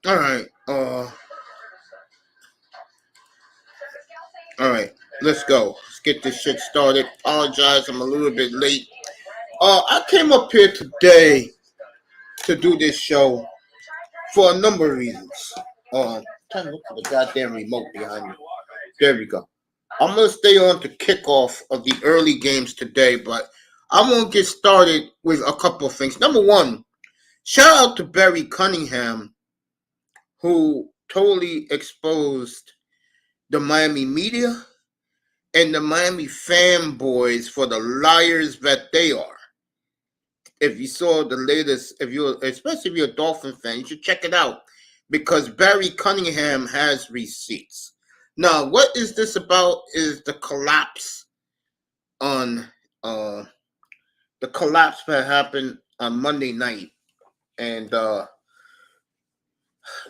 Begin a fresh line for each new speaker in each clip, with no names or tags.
All right. All right. Let's go. Let's get this shit started. Apologize, I'm a little bit late. I came up here today to do this show for a number of reasons. Trying to look for the goddamn remote behind me. There we go. I'm gonna stay on to kickoff of the early games today, but I'm gonna get started with a couple of things. Number one, shout out to Barry Cunningham, who totally exposed the Miami media and the Miami fanboys for the liars that they are. If you saw the latest, especially if you're a Dolphin fan, you should check it out because Barry Cunningham has receipts. Now, what is this about? Is the collapse on the collapse that happened on Monday night, and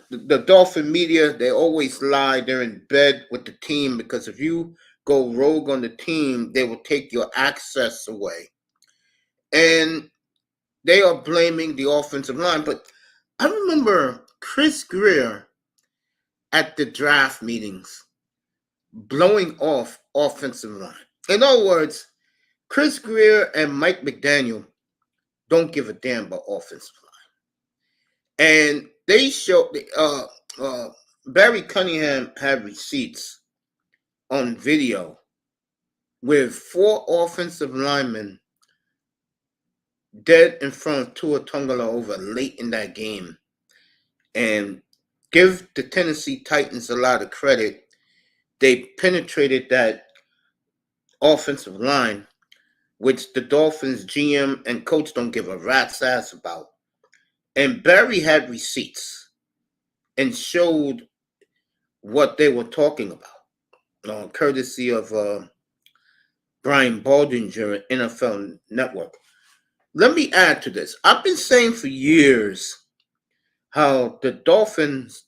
the Dolphin media, they always lie. They're in bed with the team because if you go rogue on the team, they will take your access away. And they are blaming the offensive line. But I remember Chris Greer at the draft meetings blowing off offensive line. In other words, Chris Greer and Mike McDaniel don't give a damn about offensive line. And they showed Barry Cunningham had receipts on video with 4 offensive linemen dead in front of Tua Tagovailoa late in that game. And give the Tennessee Titans a lot of credit. They penetrated that offensive line, which the Dolphins GM and coach don't give a rat's ass about. And Barry had receipts and showed what they were talking about, courtesy of Brian Baldinger at NFL Network. Let me add to this. I've been saying for years how the Dolphins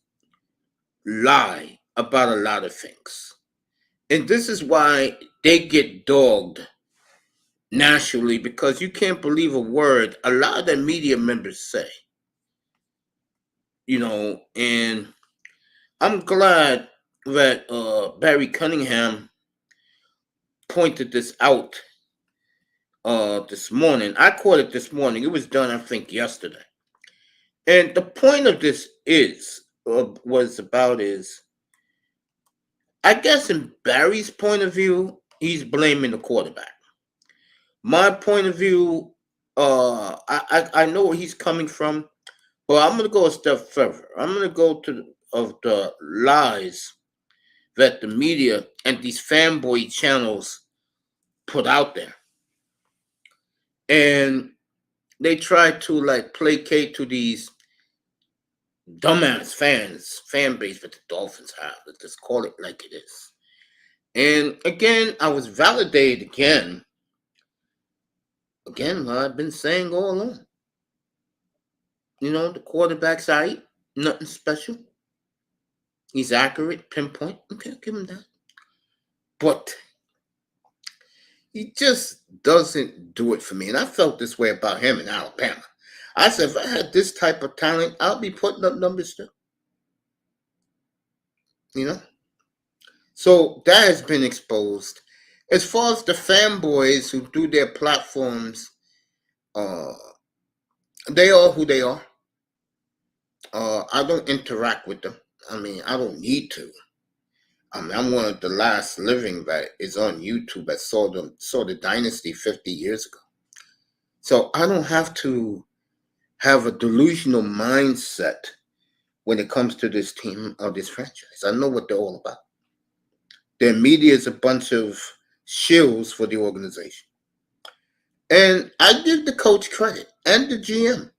lie about a lot of things. And this is why they get dogged nationally, because you can't believe a word a lot of the media members say. And I'm glad that Barry Cunningham pointed this out this morning. I caught it this morning. It was done, I think, yesterday. And the point of this was I guess in Barry's point of view, he's blaming the quarterback. My point of view, I know where he's coming from, but I'm going to go a step further. I'm going to go to the lies that the media and these fanboy channels put out there. And they try to placate to these dumbass fan base that the Dolphins have. Let's just call it like it is. And again, I was validated again what I've been saying all along. The quarterback's right, nothing special. He's accurate, pinpoint. Okay, I'll give him that. But he just doesn't do it for me. And I felt this way about him in Alabama. I said, if I had this type of talent, I'll be putting up numbers too. So that has been exposed. As far as the fanboys who do their platforms, they are who they are. I don't interact with them. I mean, I don't need to. I'm one of the last living that is on YouTube that saw the dynasty 50 years ago. So I don't have to have a delusional mindset when it comes to this team or this franchise. I know what they're all about. Their media is a bunch of shills for the organization. And I give the coach credit and the GM.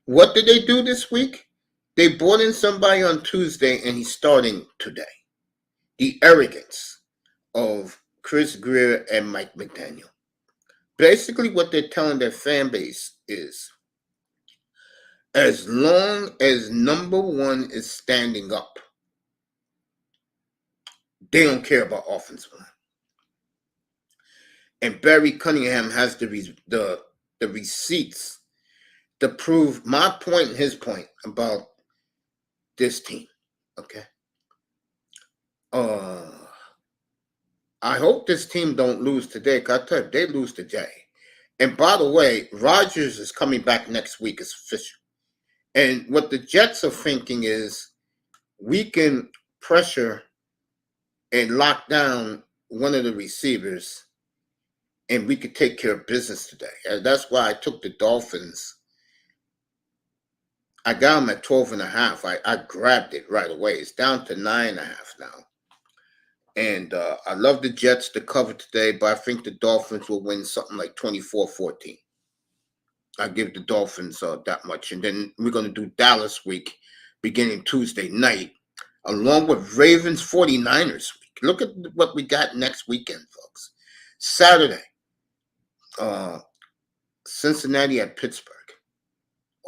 What did they do this week? They brought in somebody on Tuesday and he's starting today. The arrogance of Chris Greer and Mike McDaniel. Basically what they're telling their fan base is, as long as number one is standing up, they don't care about offensive line. And Barry Cunningham has the receipts to prove my point and his point about this team. Okay. I hope this team don't lose today, because I tell you, if they lose today. And by the way, Rodgers is coming back next week. It's official. And what the Jets are thinking is we can pressure and lock down one of the receivers, and we could take care of business today. And that's why I took the Dolphins. I got them at 12.5. I grabbed it right away. It's down to 9.5 now. And I love the Jets to cover today, but I think the Dolphins will win something like 24-14. I give the Dolphins that much. And then we're going to do Dallas week beginning Tuesday night, along with Ravens 49ers week. Look at what we got next weekend, folks. Saturday, Cincinnati at Pittsburgh.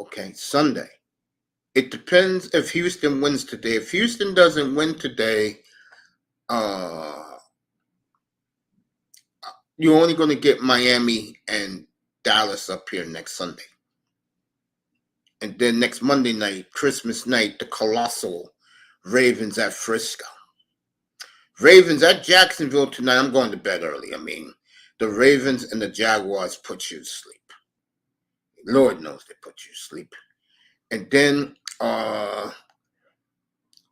Okay, Sunday. It depends if Houston wins today. If Houston doesn't win today, you're only going to get Miami and Dallas up here next Sunday. And then next Monday night, Christmas night, the colossal Ravens at Frisco. Ravens at Jacksonville tonight. I'm going to bed early. I mean, the Ravens and the Jaguars put you to sleep. Lord knows they put you to sleep. And then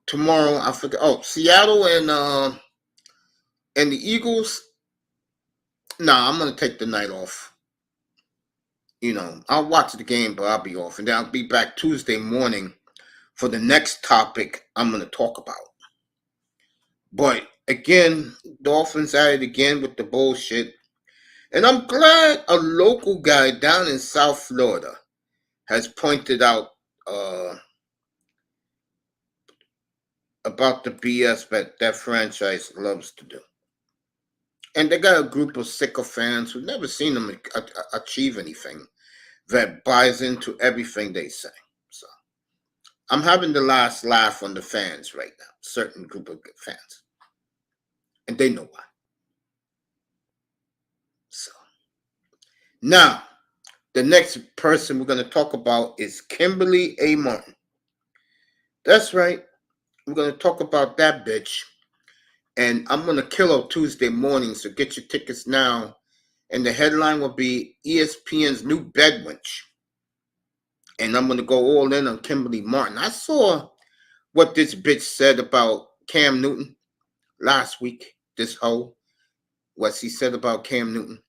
tomorrow, I forget. Oh, Seattle and the Eagles. Nah, I'm going to take the night off. You know, I'll watch the game, but I'll be off. And then I'll be back Tuesday morning for the next topic I'm going to talk about. But again, Dolphins at it again with the bullshit. And I'm glad a local guy down in South Florida has pointed out about the BS that franchise loves to do. And they got a group of sycophants who've never seen them achieve anything that buys into everything they say. So I'm having the last laugh on the fans right now, certain group of fans. And they know why. So now, the next person we're going to talk about is Kimberly A. Martin. That's right. We're going to talk about that bitch. And I'm going to kill her Tuesday morning, so get your tickets now. And the headline will be ESPN's new bed wench. And I'm going to go all in on Kimberly Martin. I saw what this bitch said about Cam Newton last week, this hoe, what she said about Cam Newton.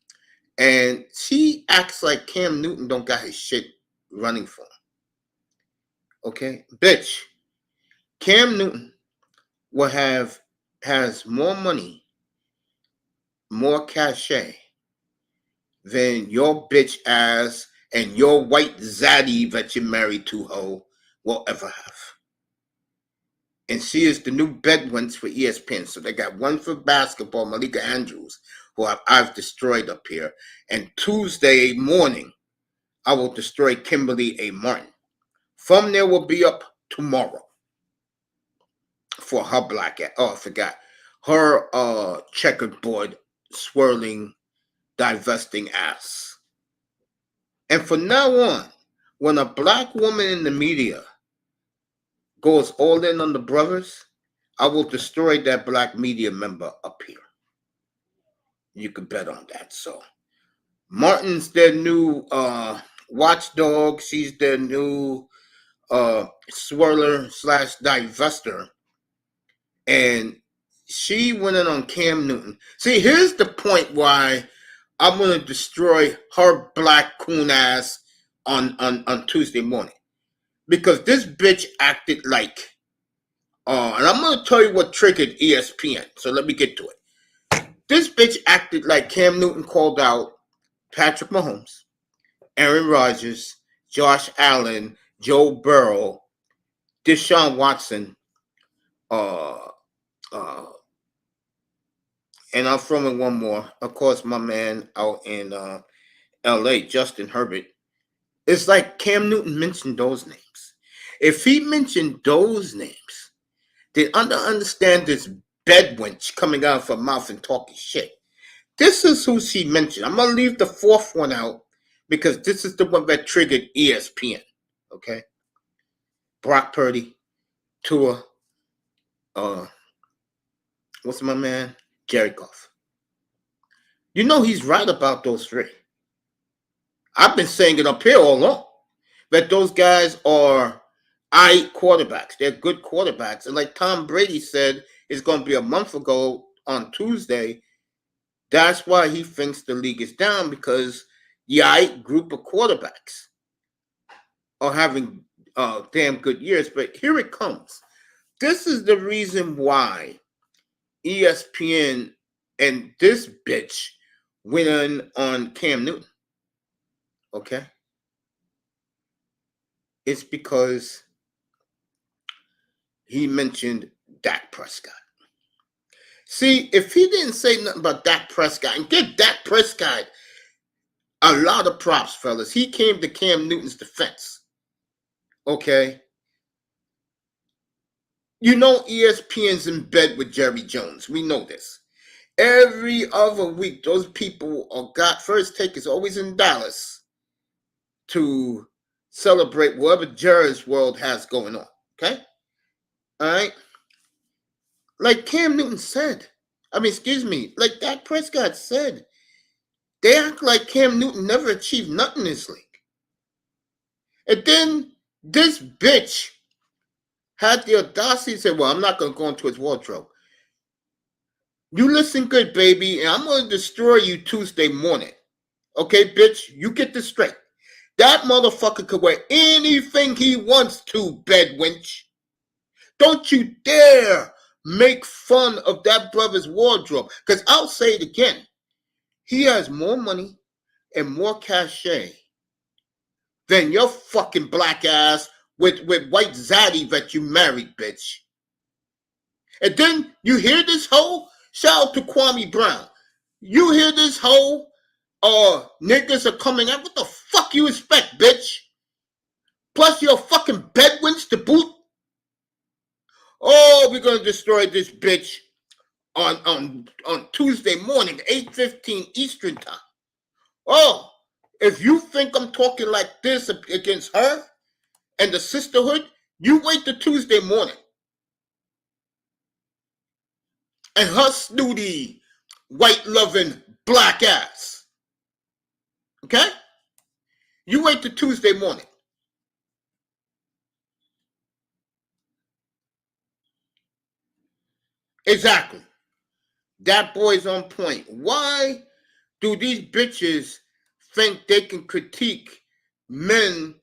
And she acts like Cam Newton don't got his shit running for him. Okay? Bitch, Cam Newton has more money, more cachet than your bitch ass and your white zaddy that you're married to, ho, will ever have. And she is the new bedwench for ESPN. So they got one for basketball, Malika Andrews, who I've destroyed up here. And Tuesday morning, I will destroy Kimberly A. Martin. Thumbnail will be up tomorrow for her black ass. Oh, I forgot. Her checkerboard swirling, divesting ass. And from now on, when a black woman in the media goes all in on the brothers, I will destroy that black media member up here. You can bet on that. So Martin's their new watchdog. She's their new swirler / divester. And she went in on Cam Newton. See, here's the point why I'm going to destroy her black coon ass on Tuesday morning. Because this bitch acted like, and I'm going to tell you what triggered ESPN. So let me get to it. This bitch acted like Cam Newton called out Patrick Mahomes, Aaron Rodgers, Josh Allen, Joe Burrow, Deshaun Watson, and I'm throwing one more. Of course, my man out in L.A., Justin Herbert. It's like Cam Newton mentioned those names. If he mentioned those names, then understand this bedwench coming out of her mouth and talking shit. This is who she mentioned. I'm going to leave the fourth one out because this is the one that triggered ESPN. Okay? Brock Purdy, Tua, what's my man? Jared Goff. You know he's right about those three. I've been saying it up here all along that those guys are quarterbacks. They're good quarterbacks. And like Tom Brady said, it's going to be a month ago on Tuesday. That's why he thinks the league is down, because the group of quarterbacks are having damn good years. But here it comes. This is the reason why ESPN and this bitch went on Cam Newton. Okay? It's because he mentioned Dak Prescott. See, if he didn't say nothing about Dak Prescott, and give Dak Prescott a lot of props, fellas. He came to Cam Newton's defense. Okay? You know ESPN's in bed with Jerry Jones. We know this. Every other week, those people got First Take is always in Dallas to celebrate whatever Jerry's World has going on. Okay? All right? Like Cam Newton said. Like Dak Prescott said. They act like Cam Newton never achieved nothing in this league. And then this bitch had the audacity to say, well, I'm not going to go into his wardrobe. You listen good, baby, and I'm going to destroy you Tuesday morning. Okay, bitch? You get this straight. That motherfucker could wear anything he wants to, bed wench. Don't you dare make fun of that brother's wardrobe. Because I'll say it again. He has more money and more cachet than your fucking black ass with white zaddy that you married, bitch. And then you hear this hoe? Shout out to Kwame Brown. You hear this hoe? Niggas are coming out. What the fuck you expect, bitch? Plus your fucking bedwins to boot. Oh, we're gonna destroy this bitch on Tuesday morning, 8:15 Eastern time. Oh, if you think I'm talking like this against her and the sisterhood, you wait till Tuesday morning. And her snooty, white-loving, black ass. Okay? You wait till Tuesday morning. Exactly. That boy's on point. Why do these bitches think they can critique men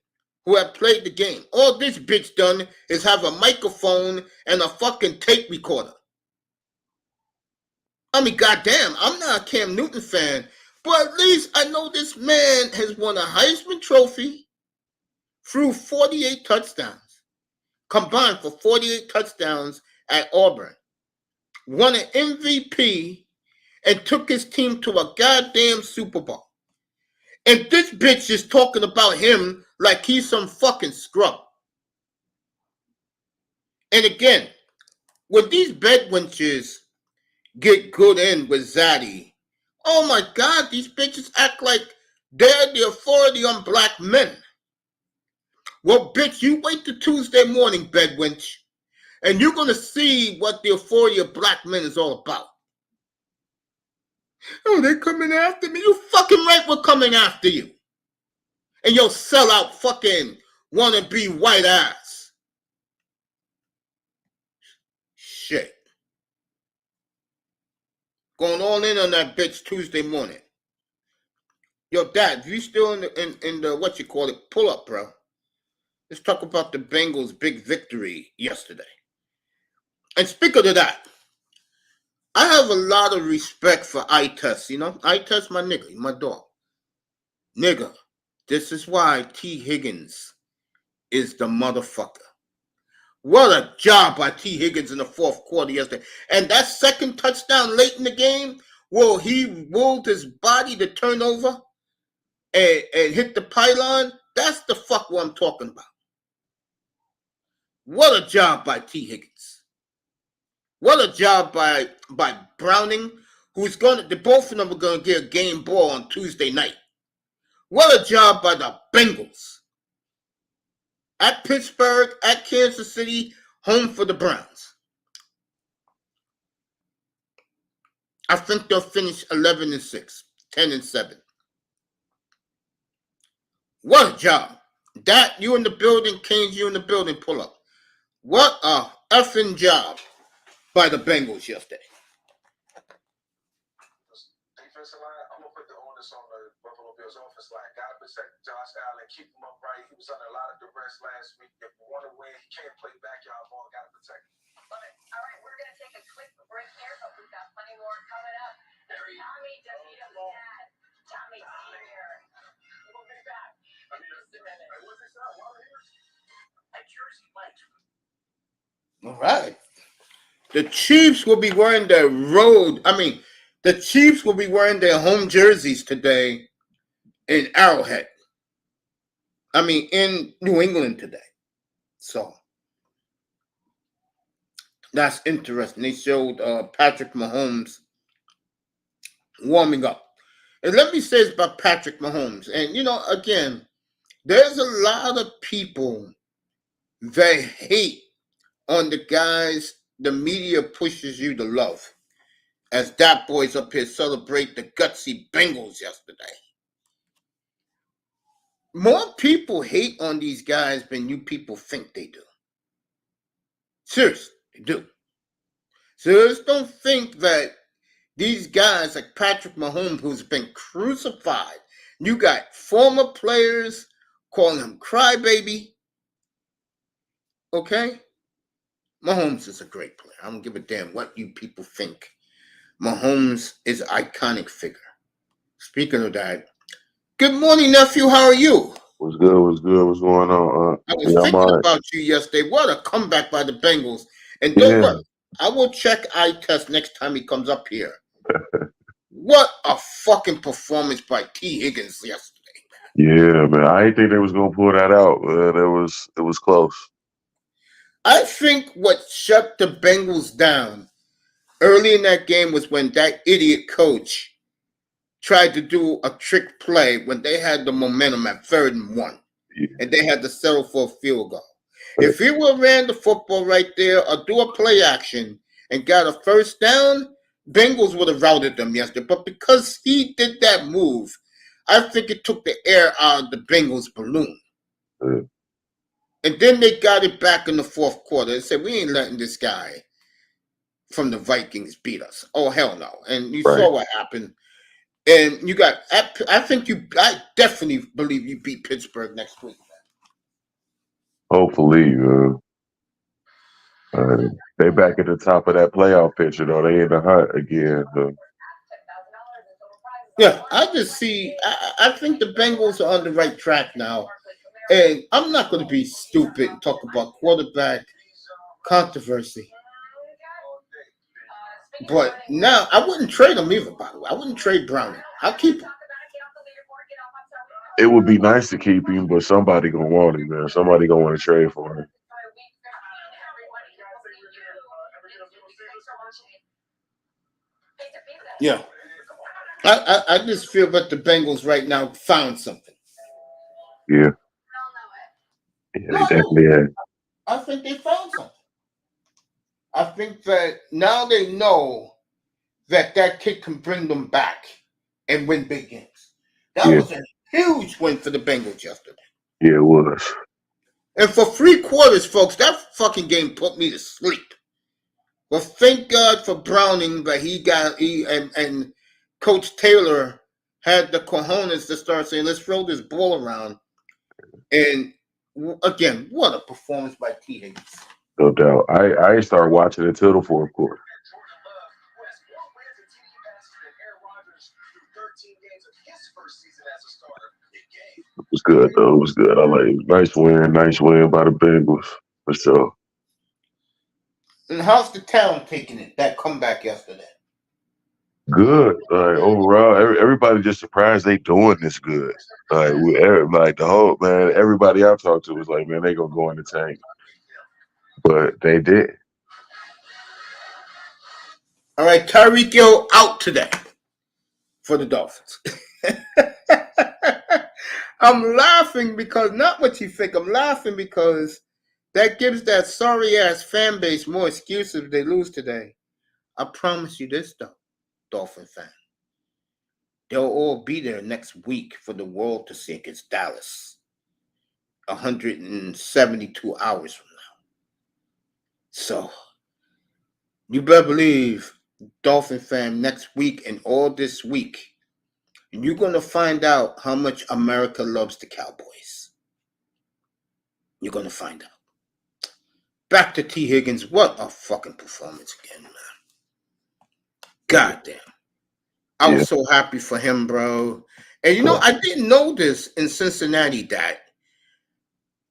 who have played the game? All this bitch done is have a microphone and a fucking tape recorder. I mean, goddamn, I'm not a Cam Newton fan, but at least I know this man has won a Heisman Trophy, threw 48 touchdowns, combined for 48 touchdowns at Auburn, won an MVP, and took his team to a goddamn Super Bowl. And this bitch is talking about him like he's some fucking scrub. And again, when these bedwenches get good in with Zaddy, oh my God, these bitches act like they're the authority on black men. Well, bitch, you wait till Tuesday morning, bedwench, and you're going to see what the authority of black men is all about. Oh, they're coming after me. You fucking right, we're coming after you. And your sellout fucking wannabe white ass. Shit. Going all in on that bitch Tuesday morning. Yo, Dad, you still in the what you call it, pull up, bro. Let's talk about the Bengals' big victory yesterday. And speaking of that, I have a lot of respect for I-Test, you know? I-Test, my nigga, my dog. Nigga, this is why T. Higgins is the motherfucker. What a job by T. Higgins in the fourth quarter yesterday. And that second touchdown late in the game, well, he rolled his body to turn over and hit the pylon. That's the fuck what I'm talking about. What a job by T. Higgins. What a job by Browning, who's going to, both of them are going to get a game ball on Tuesday night. What a job by the Bengals. At Pittsburgh, at Kansas City, home for the Browns. I think they'll finish 11-6, 10-7. What a job. That, you in the building, Keynes, you in the building, pull up. What a effing job by the Bengals yesterday.
Defensive line, I'm going to put the onus on the Buffalo Bills offensive line. Got to protect Josh Allen, keep him upright. He was under a lot of duress last week. If you want to win, he can't play backyard ball. Got to protect him.
Love it. All right, we're going to take a quick break here, but we've got plenty more coming up. Tommy DeVito's dad, Tommy Sr. We'll be back in just a minute. A Jersey Mike.
All right. The Chiefs will be wearing the Chiefs will be wearing their home jerseys today in Arrowhead. In New England today. So that's interesting. They showed Patrick Mahomes warming up. And let me say this about Patrick Mahomes. And, again, there's a lot of people that hate on the guys the media pushes you to love. As that boys up here celebrate the gutsy Bengals yesterday. More people hate on these guys than you people think they do. Seriously, they do. So just don't think that these guys like Patrick Mahomes, who's been crucified, you got former players calling him crybaby. Okay? Mahomes is a great player. I don't give a damn what you people think. Mahomes is an iconic figure. Speaking of that, good morning, nephew. How are you?
What's good? What's good? What's going on?
I was thinking about you yesterday. What a comeback by the Bengals. And don't worry, I will check eye test next time he comes up here. What a fucking performance by T. Higgins yesterday.
Yeah, man. I didn't think they was gonna pull that out. It was close.
I think what shut the Bengals down early in that game was when that idiot coach tried to do a trick play when they had the momentum at 3rd and 1. Yeah. And they had to settle for a field goal. Right. If he would have ran the football right there or do a play action and got a first down, Bengals would have routed them yesterday. But because he did that move, I think it took the air out of the Bengals' balloon.
Yeah.
And then they got it back in the 4th quarter. They said, we ain't letting this guy from the Vikings beat us. Oh, hell no. And you saw what happened. And you got, I definitely believe you beat Pittsburgh next week.
Hopefully. They back at the top of that playoff picture, though. They in the hunt again.
Yeah, I think the Bengals are on the right track now. And I'm not going to be stupid and talk about quarterback controversy. But now, I wouldn't trade him either, by the way. I wouldn't trade Browning. I'll keep him.
It would be nice to keep him, but somebody going to want him, man. Somebody going to want to trade for him.
Yeah. I just feel that the Bengals right now found something.
Yeah. Yeah, they definitely have.
I think they found something. I think that now they know that kid can bring them back and win big games. That was a huge win for the Bengals yesterday.
Yeah, it was.
And for 3 quarters, folks, that fucking game put me to sleep. Well, thank God for Browning that and Coach Taylor had the cojones to start saying, let's throw this ball around. And again, what a performance by T. Higgins.
No doubt. I started watching it until the 4th quarter. It was good, though. It was good. I like it. Nice win by the Bengals, for sure.
And how's the town taking it, that comeback yesterday?
Good. Overall, everybody just surprised they doing this good. The whole, man, everybody I talked to was like, man, they going to go in the tank. But they did.
All right, Tyreek Hill out today for the Dolphins. I'm laughing because, not what you think, I'm laughing because that gives that sorry ass fan base more excuses if they lose today. I promise you this though, Dolphin fan. They'll all be there next week for the world to see against Dallas. 172 hours from now. So you better believe, Dolphin fan, next week and all this week, you're gonna find out how much America loves the Cowboys. You're gonna find out. Back to T. Higgins. What a fucking performance again, man. God damn. I was so happy for him, bro. And you know, I didn't know this in Cincinnati, that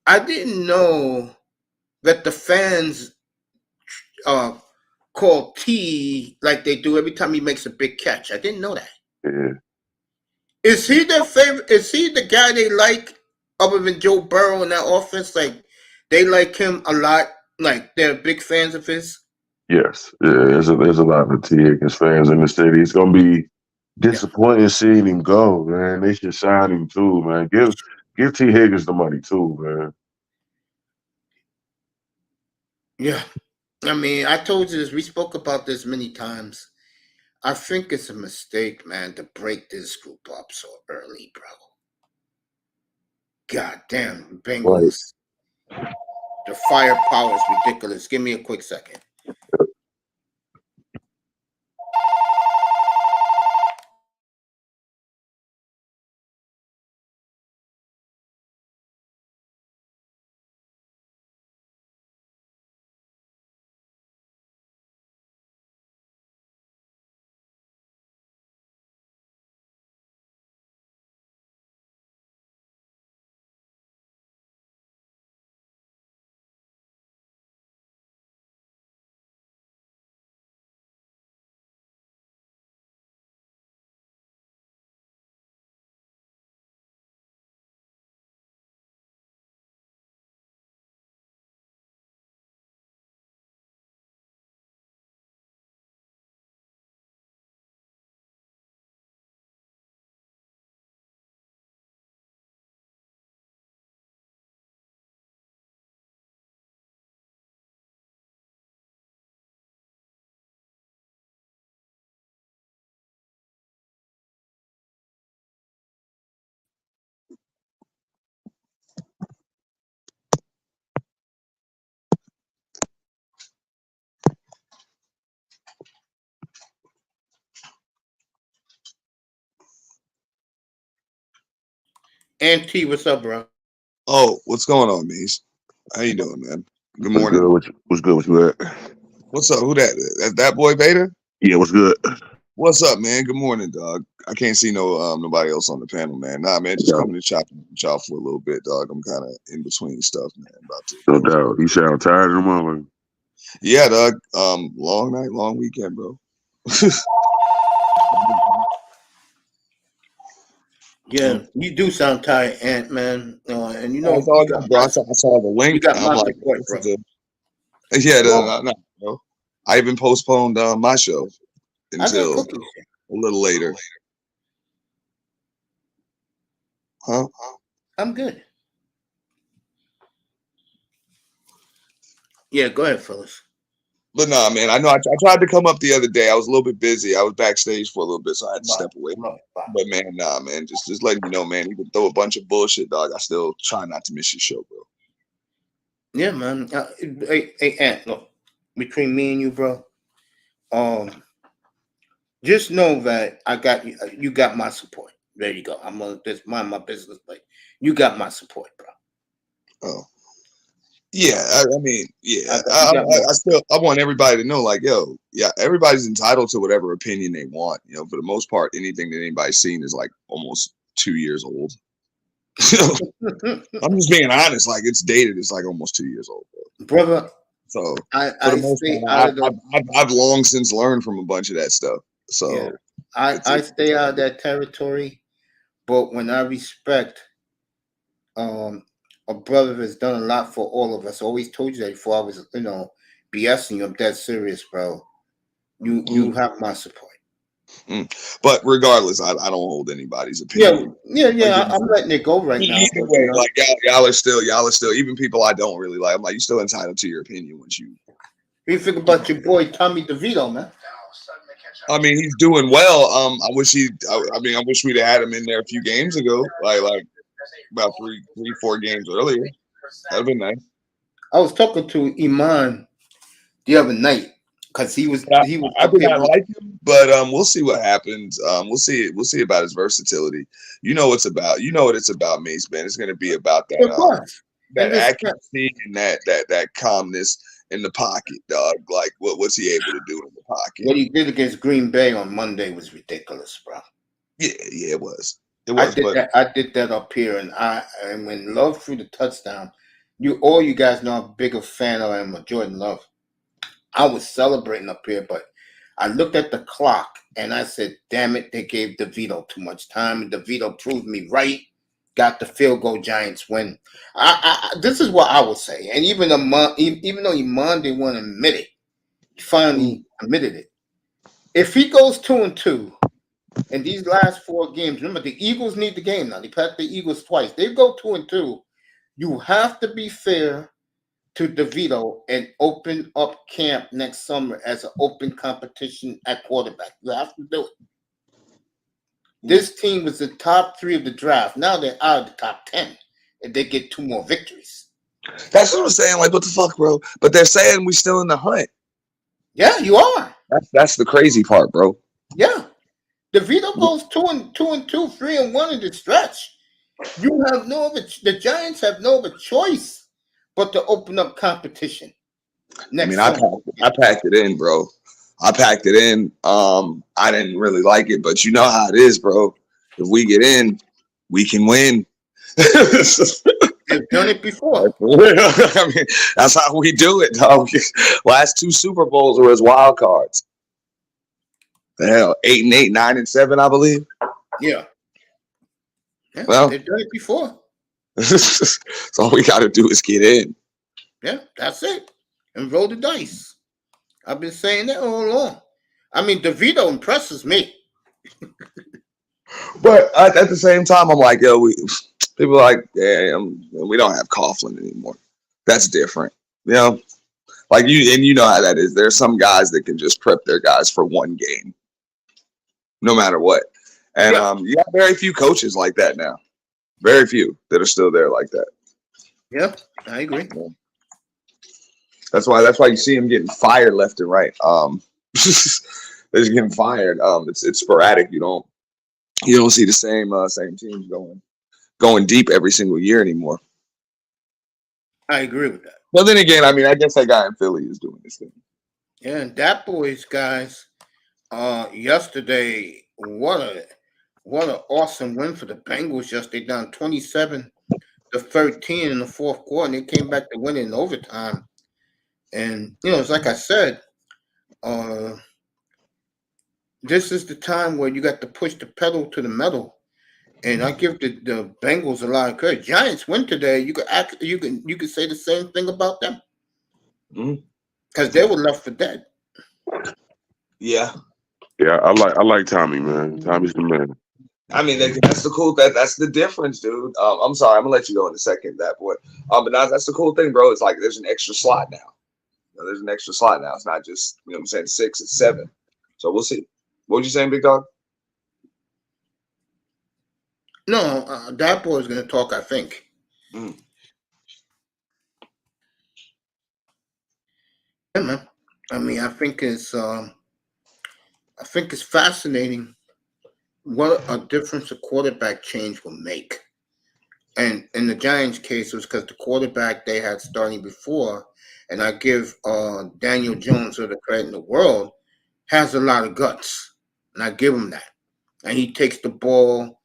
I didn't know that the fans call T like they do every time he makes a big catch. I didn't know that.
Yeah.
Is he their favorite? Is he the guy they like other than Joe Burrow in that offense? Like, they like him a lot. Like, they're big fans of his.
Yes. Yeah. There's a lot of T. Higgins fans in the city. It's gonna be disappointing seeing him go, man. They should sign him too, man. Give T. Higgins the money too, man.
Yeah. I mean, I told you this. We spoke about this many times. I think it's a mistake, man, to break this group up so early, bro. God damn, Bengals. The firepower is ridiculous. Give me a quick second. And T, what's up, bro?
Oh, what's going on, Mace? How you doing, man? Good morning.
What's good? What's good?
What's up? Who that? That boy Vader?
Yeah, what's good?
What's up, man? Good morning, dog. I can't see nobody else on the panel, man. Nah, man, just coming to chop for a little bit, dog. I'm kind of in between stuff, man. About to.
No doubt. You sound tired of the mother.
Yeah, dog. Long night, long weekend, bro.
Yeah, you do sound tired, Ant, man. And you know,
That's all good, bro. I saw the link.
you got
I'm
my
like,
support, bro.
yeah, no, bro. I even postponed my show
I got
until
cookies.
a little later. Huh?
I'm good. Yeah, go ahead, fellas.
But nah, man, I know I tried to come up the other day. I was a little bit busy. I was backstage for a little bit, so I had to step away. But man, nah, man, just letting you know, man, you can throw a bunch of bullshit, dog. I still try not to miss your show, bro.
Yeah, man. Hey, Ant, look, between me and you, bro, just know that I got you. You got my support. There you go. I'm gonna just mind my business, but you got my support, bro.
Oh, yeah. I mean, yeah. I want everybody to know, like, yo, yeah, everybody's entitled to whatever opinion they want. You know, for the most part, anything that anybody's seen is like almost 2 years old. I'm just being honest. Like, it's dated. It's like almost 2 years old, bro.
Brother.
So
I
for the most part, I've long since learned from a bunch of that stuff. So
yeah, I stay out of that territory, but when I respect a brother that's done a lot for all of us. I always told you that before I was, BSing you. I'm dead serious, bro. You have my support.
But regardless, I don't hold anybody's opinion.
Yeah. I'm letting it go right now.
Either way, like y'all are still even people I don't really like. I'm like, you're still entitled to your opinion once you.
What do you think about your boy Tommy DeVito, man?
I mean, he's doing well. I wish I wish we'd have had him in there a few games ago, like about 4 games earlier. That'd been nice.
I was talking to Iman the other night because he was
I
up
did
here.
not like him, but we'll see what happens. We'll see about his versatility. You know what it's about, Mace, man. It's going to be about that accuracy and that calmness in the pocket, dog. Like what's he able to do in the pocket?
What he did against Green Bay on Monday was ridiculous, bro.
Yeah, it was.
I did that up here, and when Love threw the touchdown, all you guys know how big a fan I am of Jordan Love. I was celebrating up here, but I looked at the clock and I said, "Damn it! They gave DeVito too much time, and DeVito proved me right. Got the field goal. Giants win." This is what I would say, and even though Iman didn't want to admit it, he finally admitted it. If he goes 2-2 in these last 4 games, remember the Eagles need the game now. They passed the Eagles twice. They go 2-2. You have to be fair to DeVito and open up camp next summer as an open competition at quarterback. You have to do it. This team was the top 3 of the draft. Now they're out of the top 10, and they get 2 more victories.
That's what I'm saying. Like, what the fuck, bro? But they're saying we still in the hunt.
Yeah, you are.
That's the crazy part, bro.
Yeah, DeVito goes 2-2, 3-1 in the stretch. You have the Giants have no other choice but to open up competition.
I packed it in, bro. I packed it in. I didn't really like it, but you know how it is, bro. If we get in, we can win.
They've done it before.
I mean, that's how we do it, dog. Last 2 Super Bowls were as wild cards. The hell, 8-8, 9-7, I believe.
Yeah.
Well,
they've done it before.
So all we got to do is get in.
Yeah, that's it. And roll the dice. I've been saying that all along. I mean, DeVito impresses me.
But at the same time, I'm like, yo, people are like, we don't have Coughlin anymore. That's different. You know, like you know how that is. There's some guys that can just prep their guys for 1 game, no matter what. And you got very few coaches like that now. Very few that are still there like that.
Yeah, I agree.
That's why you see them getting fired left and right. They're just getting fired. It's sporadic. You don't see the same teams going deep every single year anymore.
I agree with that.
Well, then again, I mean, I guess that guy in Philly is doing this thing.
Yeah, and that boys, guys, yesterday, what an awesome win for the Bengals yesterday, down 27-13 in the 4th quarter, and they came back to win in overtime. And, it's like I said, this is the time where you got to push the pedal to the metal. And I give the Bengals a lot of credit. Giants win today. You could say the same thing about them. Because they were left for dead.
Yeah.
Yeah, I like Tommy, man. Tommy's the man.
I mean, that's the cool. That's the difference, dude. I'm sorry, I'm gonna let you go in a second, that boy. But that's the cool thing, bro. It's like there's an extra slot now. There's an extra slot now. It's not just what I'm saying 6, it's 7. So we'll see. What were you saying, Big Dog?
No, that boy is gonna talk, I think. Yeah, man. I mean, I think it's fascinating what a difference a quarterback change will make. And in the Giants' case, it was because the quarterback they had starting before, and I give Daniel Jones all the credit in the world, has a lot of guts. And I give him that. And he takes the ball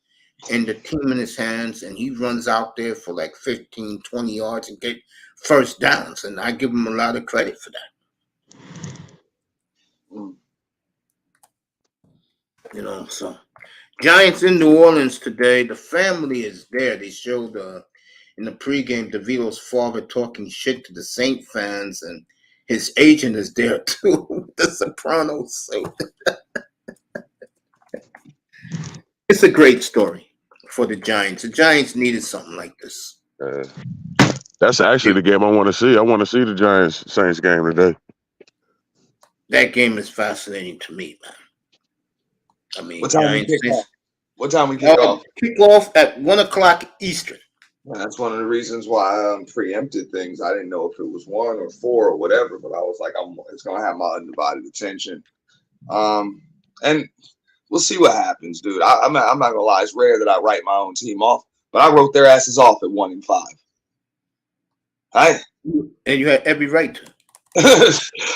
and the team in his hands, and he runs out there for like 15, 20 yards and get first downs. And I give him a lot of credit for that. So Giants in New Orleans today. The family is there. They showed in the pregame DeVito's father talking shit to the Saint fans, and his agent is there too. The Sopranos. So It's a great story for the Giants. The Giants needed something like this.
That's actually the game I want to see. I want to see the Giants Saints game today.
That game is fascinating to me, man. I mean,
What time we
Giants.
kick off? What time we kick off?
Kick off at 1:00 Eastern.
And that's one of the reasons why I preempted things. I didn't know if it was 1 or 4 or whatever, but I was like, it's gonna have my undivided attention. And we'll see what happens, dude. I'm not gonna lie. It's rare that I write my own team off, but I wrote their asses off at 1-5. Hey,
and you had every right to.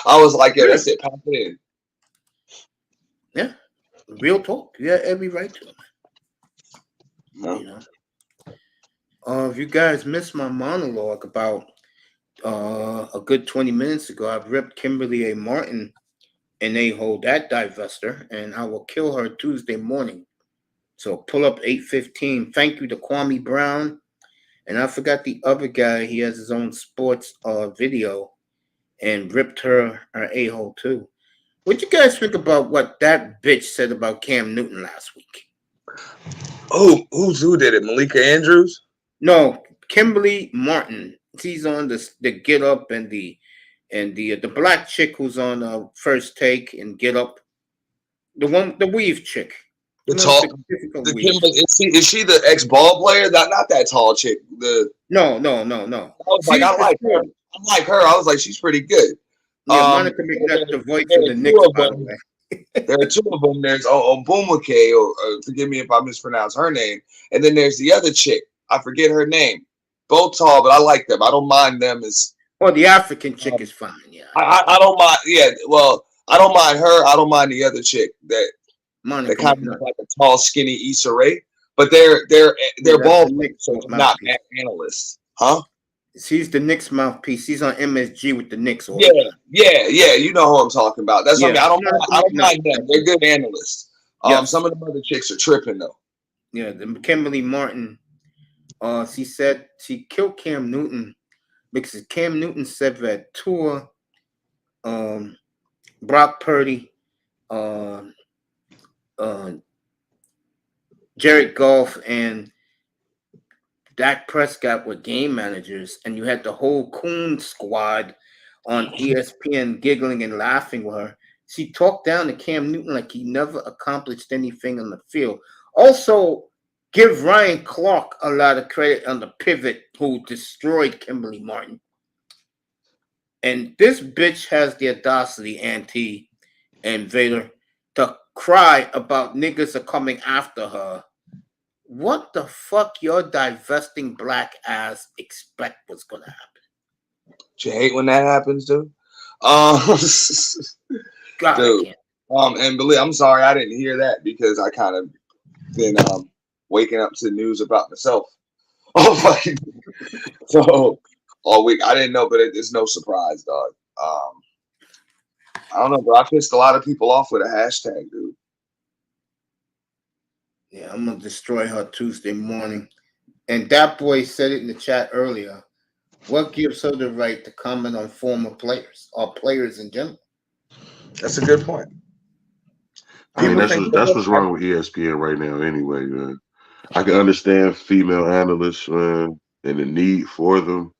I was like, yeah, that's it. Pop it in.
Yeah, real talk. You had every right to.
No.
You know, if you guys missed my monologue about a good 20 minutes ago, I've ripped Kimberly A. Martin and a-hole, that divester, and I will kill her Tuesday morning. So pull up 8:15. Thank you to Kwame Brown. And I forgot the other guy. He has his own sports video and ripped her a-hole too. What you guys think about what that bitch said about Cam Newton last week?
Oh, who did it? Malika Andrews?
No, Kimberly Martin. She's on the Get Up and the black chick who's on First Take and Get Up. The weave chick.
The tall, the Kimberly, is she the ex-ball player? Not that tall chick.
No.
I was like, I like her. I like her. I was like, she's pretty good.
Yeah, Monica McNutt, the voice of the Knicks, by the way.
There are 2 of them. There's Obumake, or forgive me if I mispronounce her name. And then there's the other chick. I forget her name. Both tall, but I like them. I don't mind them as.
Well, the African chick is fine. Yeah.
I don't mind. Yeah. Well, I don't mind her. I don't mind the other chick that kind of look like a tall, skinny Issa Rae. But they're ball players, so not analysts, huh?
She's the Knicks mouthpiece. She's on MSG with the Knicks.
Yeah. You know who I'm talking about. That's what I mean. I don't mind them. They're good analysts. Some of the other chicks are tripping though.
Yeah, the Kimberly Martin. She said she killed Cam Newton because Cam Newton said that Tua, Brock Purdy, Jared Goff, and Dak Prescott were game managers, and you had the whole Coon squad on ESPN giggling and laughing with her. She talked down to Cam Newton like he never accomplished anything on the field. Also, give Ryan Clark a lot of credit on the pivot who destroyed Kimberly Martin. And this bitch has the audacity, Auntie and Vader, to cry about niggas are coming after her. What the fuck your divesting black ass expect was going to happen?
You hate when that happens, dude?
God,
dude. And believe, I'm sorry I didn't hear that because I kind of been waking up to news about myself. So all week I didn't know, but it's no surprise, dog. I don't know, bro. I pissed a lot of people off with a hashtag, dude.
Yeah, I'm gonna destroy her Tuesday morning. And that boy said it in the chat earlier. What gives her the right to comment on former players or players in general?
That's a good point.
I mean, that's what's wrong with ESPN right now anyway, man. I can understand female analysts, man, and the need for them,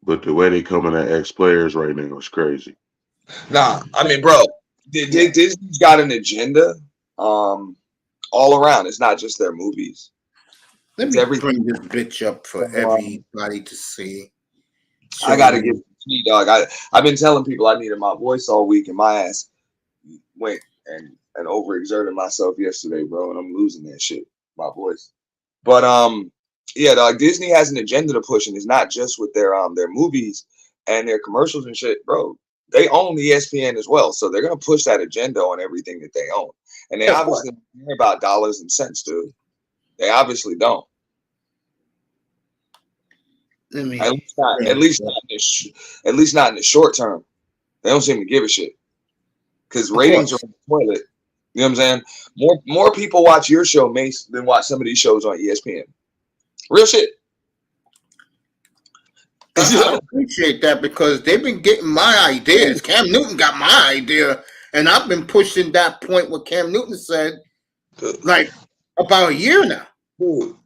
but the way they coming at ex-players right now is crazy.
Nah, I mean, bro, Disney's got an agenda all around. It's not just their movies.
Let me bring this bitch up for everybody to see.
I gotta get the dog. I've been telling people I needed my voice all week, and my ass went and overexerted myself yesterday, bro, and I'm losing that shit, my voice. But yeah, dog, Disney has an agenda to push, and it's not just with their movies and their commercials and shit, bro. They own ESPN as well, so they're gonna push that agenda on everything that they own, and they obviously don't care about dollars and cents, dude. They obviously don't. At least not in the short term. They don't seem to give a shit because ratings are on the toilet. You know what I'm saying? More people watch your show, Mace, than watch some of these shows on ESPN. Real shit.
I appreciate that because they've been getting my ideas. Cam Newton got my idea, and I've been pushing that point what Cam Newton said. Like, About a year now.
Dude.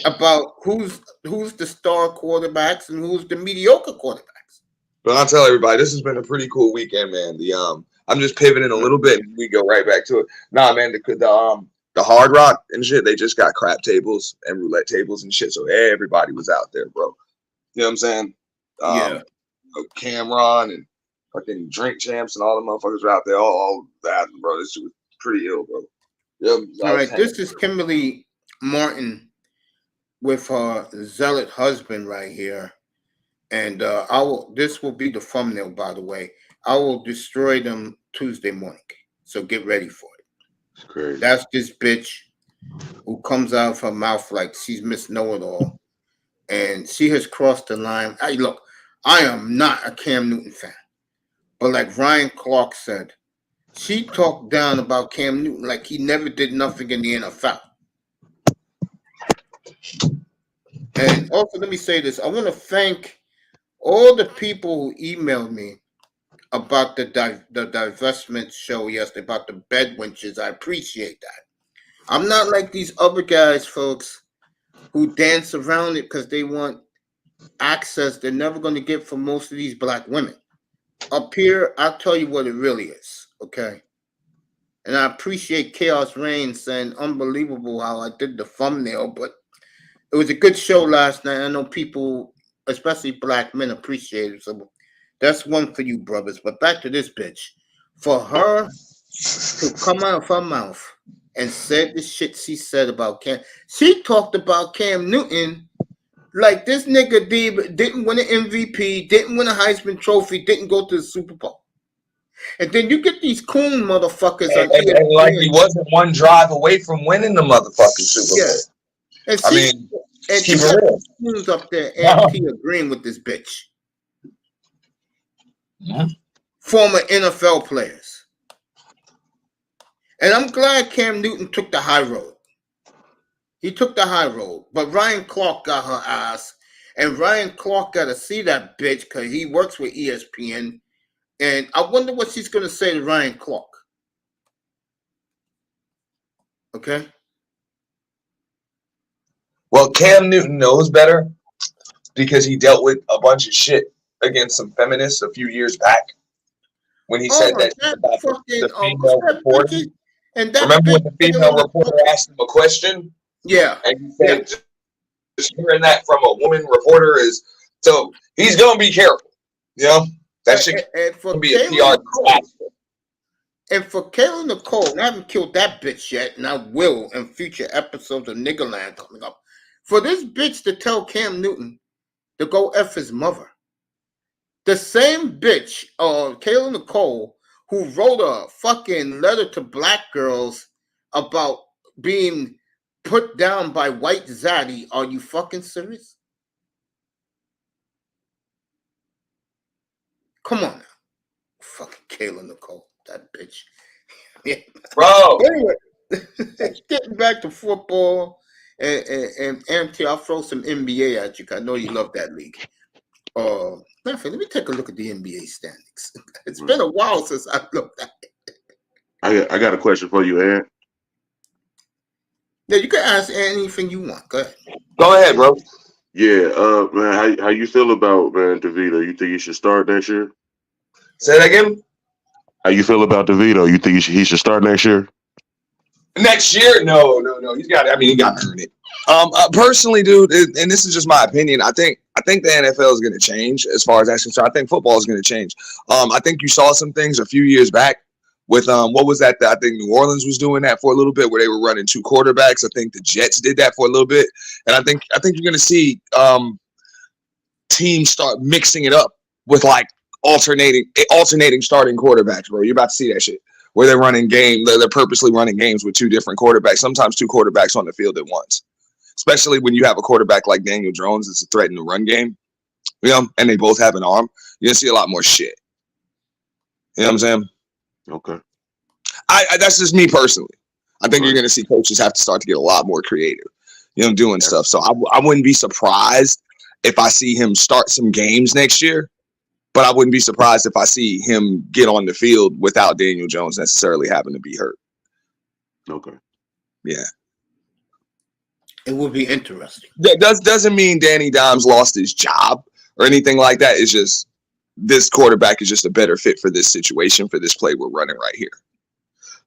About who's the star quarterbacks and who's the mediocre quarterbacks.
But I'll tell everybody, this has been a pretty cool weekend, man. I'm just pivoting a little bit, and we go right back to it. Nah, man, the Hard Rock and shit, they just got crap tables and roulette tables and shit, so everybody was out there, bro. You know what I'm saying?
Yeah.
Cameron and fucking Drink Champs and all the motherfuckers were out there, all that, bro. This shit was pretty ill, bro. Yep.
All right, this is Kimberly Martin with her zealot husband right here, and this will be the thumbnail, by the way. I will destroy them Tuesday morning, so get ready for it.
It's crazy.
That's this bitch who comes out of her mouth like she's Miss Know-It-All, and she has crossed the line. Look, I am not a Cam Newton fan, but like Ryan Clark said, she talked down about Cam Newton like he never did nothing in the NFL. And also, let me say this. I want to thank all the people who emailed me about the divestment show yesterday, about the bed winches. I appreciate that. I'm not like these other guys, folks, who dance around it because they want access they're never going to get from most of these black women. Up here, I'll tell you what it really is, okay? And I appreciate Chaos Reign saying unbelievable how I did the thumbnail, but it was a good show last night. I know people, especially black men, appreciate it. So that's one for you, brothers. But back to this bitch. For her to come out of her mouth and said the shit she said about Cam. She talked about Cam Newton like this nigga didn't win an MVP, didn't win a Heisman Trophy, didn't go to the Super Bowl. And then you get these coon motherfuckers
and like he wasn't one drive away from winning the motherfucking Super Bowl.
Yeah. And
I mean,
and
keep
you
it
got
real.
coons up there and agreeing with this bitch.
Mm-hmm.
Former NFL players. And I'm glad Cam Newton took the high road. He took the high road. But Ryan Clark got her ass. And Ryan Clark got to see that bitch because he works with ESPN. And I wonder what she's going to say to Ryan Clark. Okay?
Well, Cam Newton knows better because he dealt with a bunch of shit against some feminists a few years back when he said that about the female reporter. Remember when the female reporter asked him a question?
Yeah.
And he said, just hearing that from a woman reporter is, so he's going to be careful. You know? That shit can be a PR disaster.
And for Kayla Nicole, and I haven't killed that bitch yet, and I will in future episodes of Niggerland coming up. For this bitch to tell Cam Newton to go F his mother. The same bitch, Kayla Nicole, who wrote a fucking letter to black girls about being put down by white zaddy. Are you fucking serious? Come on now. Fucking Kayla Nicole, that bitch. Yeah.
Bro.
Anyway, getting back to football and MT, I'll throw some NBA at you. I know you love that league. Let me take a look at the NBA standings. It's been a while since I looked at it.
I got a question for you, Aaron.
Yeah, you can ask anything you want. Go ahead.
Go ahead, bro.
Yeah, man, how you feel about, man, DeVito? You think he should start next year?
Say that again?
How you feel about DeVito? You think he should start next year?
Next year? No. He got to earn it. Personally, dude, and this is just my opinion, I think the NFL is going to change as far as that's concerned. I think football is going to change. I think you saw some things a few years back with what was that? I think New Orleans was doing that for a little bit, where they were running two quarterbacks. I think the Jets did that for a little bit, and I think you're going to see teams start mixing it up with like alternating starting quarterbacks, bro. You're about to see that shit where they're running they're purposely running games with two different quarterbacks, sometimes two quarterbacks on the field at once. Especially when you have a quarterback like Daniel Jones that's a threat in the run game, you know, and they both have an arm, you're gonna see a lot more shit. You know what I'm saying?
Okay.
That's just me personally. I think you're gonna see coaches have to start to get a lot more creative, you know, doing stuff. So I wouldn't be surprised if I see him start some games next year, but I wouldn't be surprised if I see him get on the field without Daniel Jones necessarily having to be hurt.
Okay.
Yeah.
It would be interesting.
That doesn't mean Danny Dimes lost his job or anything like that. It's just this quarterback is just a better fit for this situation, for this play we're running right here.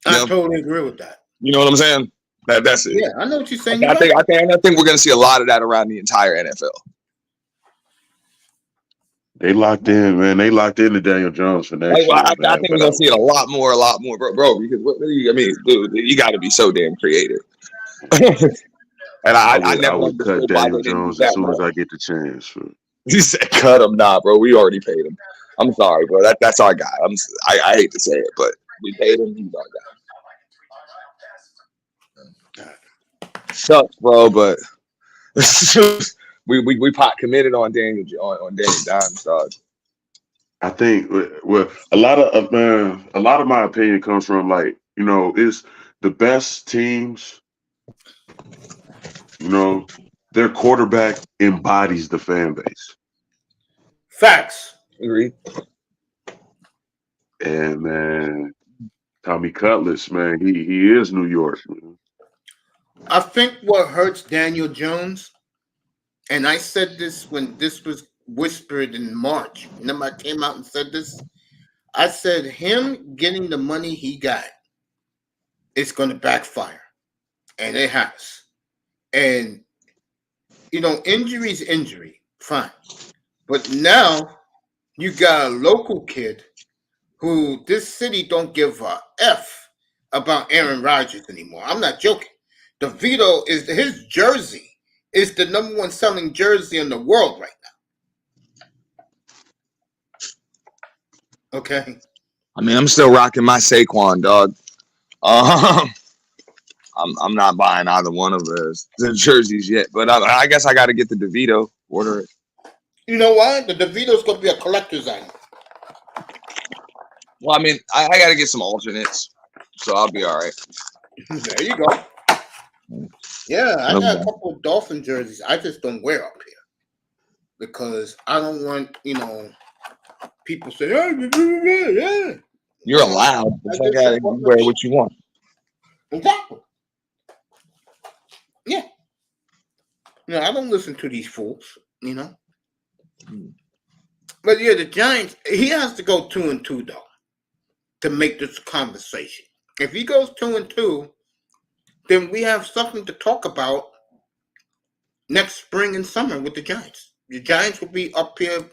I totally agree with that.
You know what I'm saying? That's it.
Yeah, I know what you're saying.
I think we're going to see a lot of that around the entire NFL.
They locked in, man. They locked into Daniel Jones for next year.
I think we're going to see it a lot more, bro. Because I mean, dude, you got to be so damn creative. And I
would cut Daniel Jones as soon as I get the chance.
He said, "Cut him, nah, bro. We already paid him. I'm sorry, bro. That's our guy. I hate to say it, but we paid him. He's our guy. Sucks, bro. But we pot committed on Danny Dimes, dog.
I think a lot of my opinion comes from, like, you know, is the best teams. You know, their quarterback embodies the fan base.
Facts.
Agreed.
And man, Tommy Cutlass, man, he is New York. Man.
I think what hurts Daniel Jones, and I said this when this was whispered in March. Remember, I came out and said this. I said him getting the money he got, it's going to backfire, and it has. And, you know, injury's injury, fine. But now you got a local kid who this city don't give a F about Aaron Rodgers anymore. I'm not joking. DeVito his jersey is the #1 selling jersey in the world right now. Okay.
I mean, I'm still rocking my Saquon, dog. I'm not buying either one of the jerseys yet, but I guess I got to get the DeVito. Order it.
You know why? The DeVito's going to be a collector's item.
Well, I mean, I got to get some alternates, so I'll be all right.
There you go. Yeah, I got a couple of Dolphin jerseys. I just don't wear up here because I don't want, you know, people say, yeah.
You're allowed. But you got to wear what you want.
Exactly. Yeah. You know, I don't listen to these fools, you know. But yeah, the Giants, he has to go 2-2 though to make this conversation. If he goes 2-2, then we have something to talk about next spring and summer with the Giants. The Giants will be up here,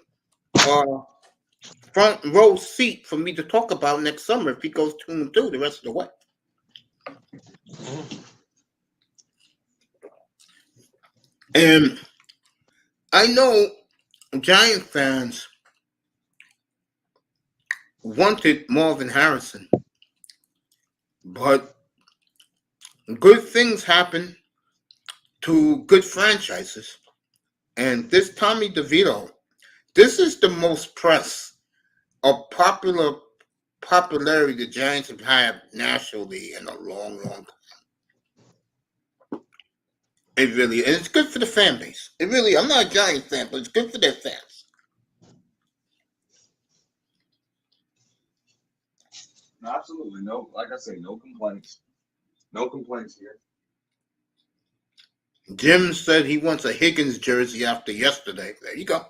front row seat for me to talk about next summer if he goes 2-2 the rest of the way. And I know Giant fans wanted Marvin Harrison, but good things happen to good franchises. And this Tommy DeVito, this is the most press or popularity the Giants have had nationally in a long, long time. It really is. It's good for the fan base. It really, I'm not a Giant fan, but it's good for their fans.
Absolutely. No, like I say, no complaints. No complaints here.
Jim said he wants a Higgins jersey after yesterday. There you go.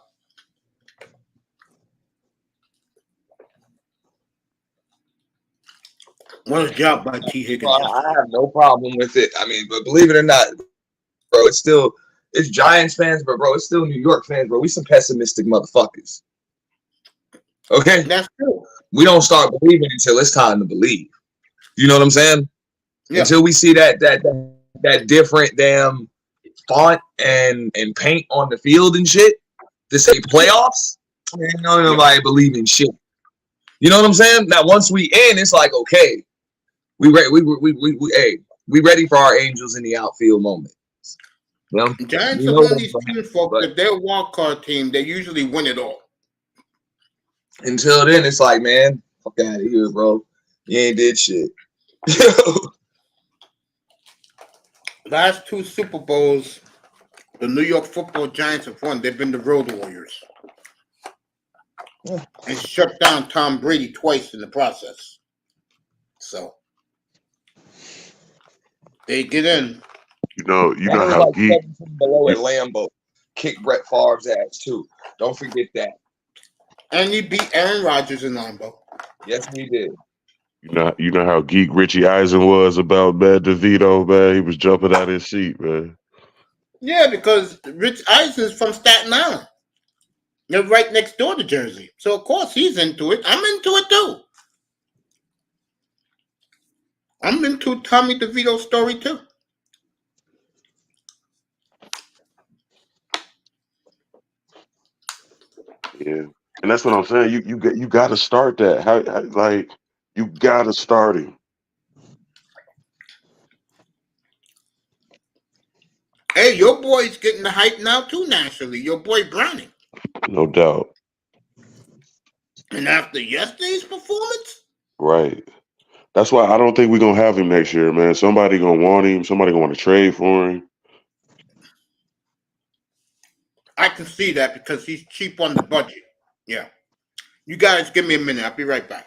What a job by T. Higgins.
I have no problem with it. I mean, but believe it or not, bro, it's Giants fans, but bro, it's still New York fans, bro. We some pessimistic motherfuckers. Okay?
That's true.
We don't start believing until it's time to believe. You know what I'm saying? Yeah. Until we see that different damn font and paint on the field and shit to say playoffs, ain't nobody believe in shit. You know what I'm saying? Now once we in, it's like, okay, we ready for our angels in the outfield moment. Well,
Giants are one of these teams, folks, that their wild card team, they usually win it all.
Until then, it's like, man, fuck out of here, bro. You ain't did shit.
Last 2 Super Bowls, the New York Football Giants have won. They've been the Road Warriors. And shut down Tom Brady twice in the process. So, They get in.
You know
And it was
how
like
geek.
17 below at
You,
Lambeau. Kicked Brett Favre's ass too. Don't forget that.
And he beat Aaron Rodgers in Lambeau.
Yes, we did.
you know how geek Richie Eisen was about man DeVito, man. He was jumping out his seat, man.
Yeah, because Rich Eisen's from Staten Island. They're right next door to Jersey. So, of course, he's into it. I'm into it, too. I'm into Tommy DeVito's story, too.
Yeah, and that's what I'm saying. You got to start that. How like you got to start him.
Hey, your boy's getting the hype now, too, nationally. Your boy Browning.
No doubt.
And after yesterday's performance,
Right. That's why I don't think we're gonna have him next year, man. Somebody gonna want him. Somebody gonna want to trade for him.
I can see that because he's cheap on the budget. Yeah. You guys give me a minute. I'll be right back.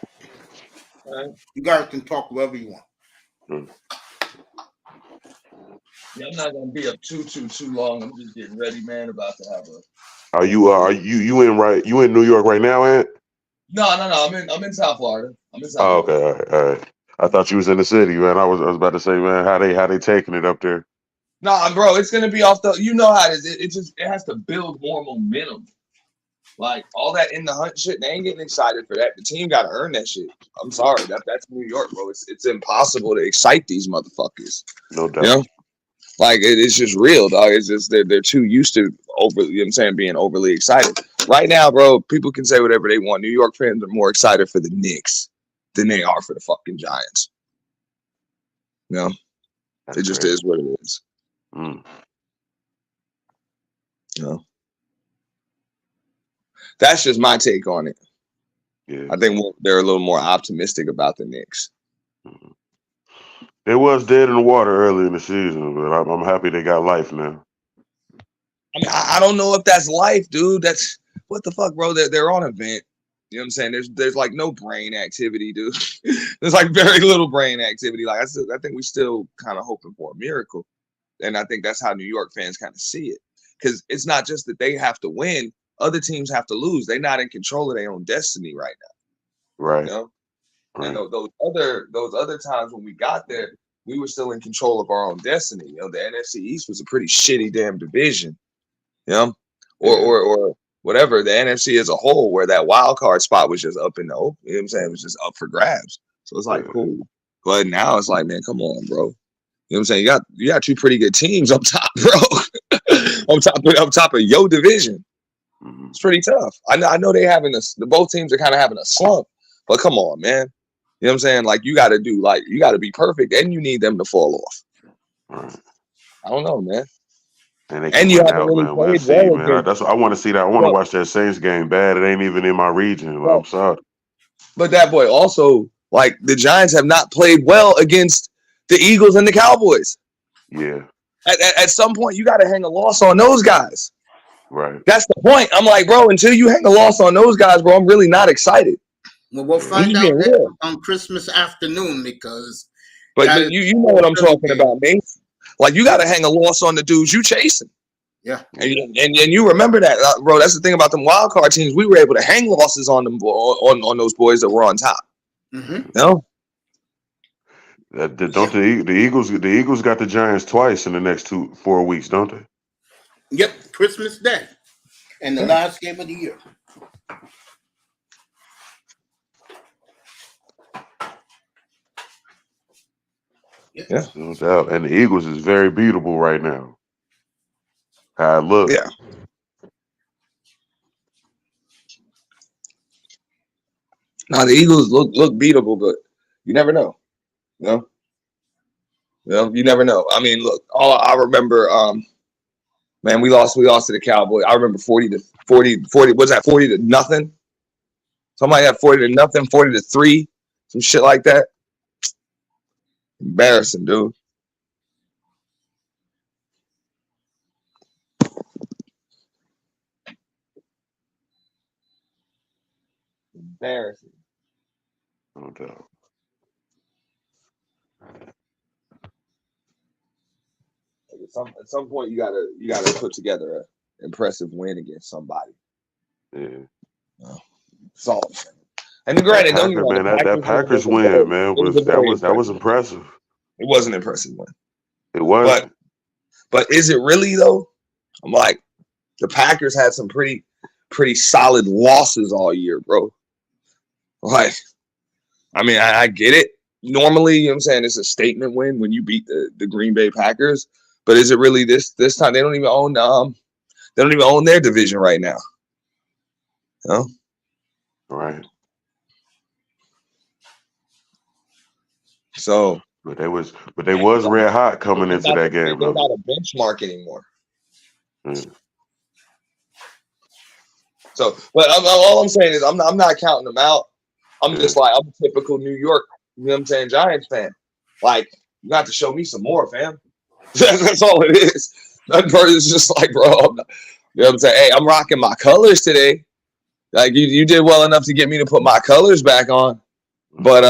All right.
You guys can talk wherever you want.
Yeah, I'm not gonna be up too long. I'm just getting ready, man. About to have a.
You in New York right now, Ant?
No. I'm in South Florida. I'm in South
Oh,
Florida.
okay, all right. I thought you was in the city, man. I was about to say, man, how they taking it up there?
Nah, bro, it's gonna be off the. You know how it is. It has to build more momentum. Like all that in the hunt shit, they ain't getting excited for that. The team got to earn that shit. I'm sorry, that's New York, bro. It's impossible to excite these motherfuckers.
No
You know,
doubt.
like it's just real, dog. It's just they're too used to overly. You know what I'm saying, being overly excited. Right now, bro, people can say whatever they want. New York fans are more excited for the Knicks than they are for the fucking Giants. You know,
That's
it just
crazy.
is what it is.
Mm,
You know, that's just my take on it.
yeah.
I think they're a little more optimistic about the Knicks.
Mhm. They was dead in the water early in the season, but I'm happy they got life now.
I mean, I don't know if that's life, dude. That's what the fuck, bro. They're on a vent. You know what I'm saying? There's like no brain activity, dude. There's like very little brain activity. Like I think we still kind of hoping for a miracle, and I think that's how New York fans kind of see it. Because it's not just that they have to win; other teams have to lose. They're not in control of their own destiny right now.
Right.
You know, and
Right.
those other times when we got there, we were still in control of our own destiny. You know, the NFC East was a pretty shitty damn division. You know,
Yeah.
or whatever, the NFC as a whole, where that wild card spot was just up in the open. You know what I'm saying? It was just up for grabs. So it's like
Yeah.
cool. But now it's like, man, come on, bro. You know what I'm saying? You got two pretty good teams up top, bro. up top of your division.
Mhm.
It's pretty tough. I know they having this. The both teams are kind of having a slump, but come on, man. You know what I'm saying? Like you got to be perfect, and you need them to fall off.
Right.
I don't know, man.
And they
And
can
you
win
haven't
out,
really
man. We'll
played
see,
well
man.
against.
That's I want to see that. I want to
Bro,
watch that Saints game. Bad. It ain't even in my region. I'm sorry.
But that boy also, like the Giants have not played well against the Eagles and the Cowboys.
Yeah.
At some point, you got to hang a loss on those guys.
Right.
That's the point. I'm like, bro, until you hang a loss on those guys, bro, I'm really not excited.
well, we'll
Yeah.
I'm
find
just
out
being real.
on Christmas afternoon because
But
that is
you know what I'm talking
game.
about, man. Like you got to hang a loss on the dudes you chasing.
Yeah.
And you remember that, bro. That's the thing about them wild card teams. We were able to hang losses on them on those boys that were on top.
Mm-hmm.
You know?
Don't the Eagles got the Giants twice in the next 4 weeks, don't they?
Yep. Christmas Day and the last game of the year. Yep.
Yeah.
No doubt. And the Eagles is very beatable right now. How it look.
Yeah. Now the Eagles look beatable, but you never know. You know? You never know. I mean, look, all I remember, man, we lost to the Cowboys. I remember 40, what's that, 40 to nothing? Somebody had 40 to nothing, 40 to 3, some shit like that. Embarrassing, dude. Embarrassing.
No doubt.
at some point you gotta put together an impressive win against somebody.
Yeah.
That's all I'm saying. And granted, don't
Packer, man, that Packers win, man, that was impressive.
It was an impressive win.
It was.
But is it really though? I'm like, the Packers had some pretty solid losses all year, bro. Like, I mean, I get it. Normally, you know what I'm saying, it's a statement win when you beat the Green Bay Packers. But is it really this time? They don't even own their division right now. You know?
Right.
So,
but they was red hot coming into that game.
They're not a benchmark anymore.
Mm.
So, but all I'm saying is I'm not counting them out. I'm just like, I'm a typical New York, you know what I'm saying, Giants fan. Like, you got to show me some more, fam. That's all it is. That part is just like, bro, you know what I'm saying? Hey, I'm rocking my colors today. Like, you did well enough to get me to put my colors back on. But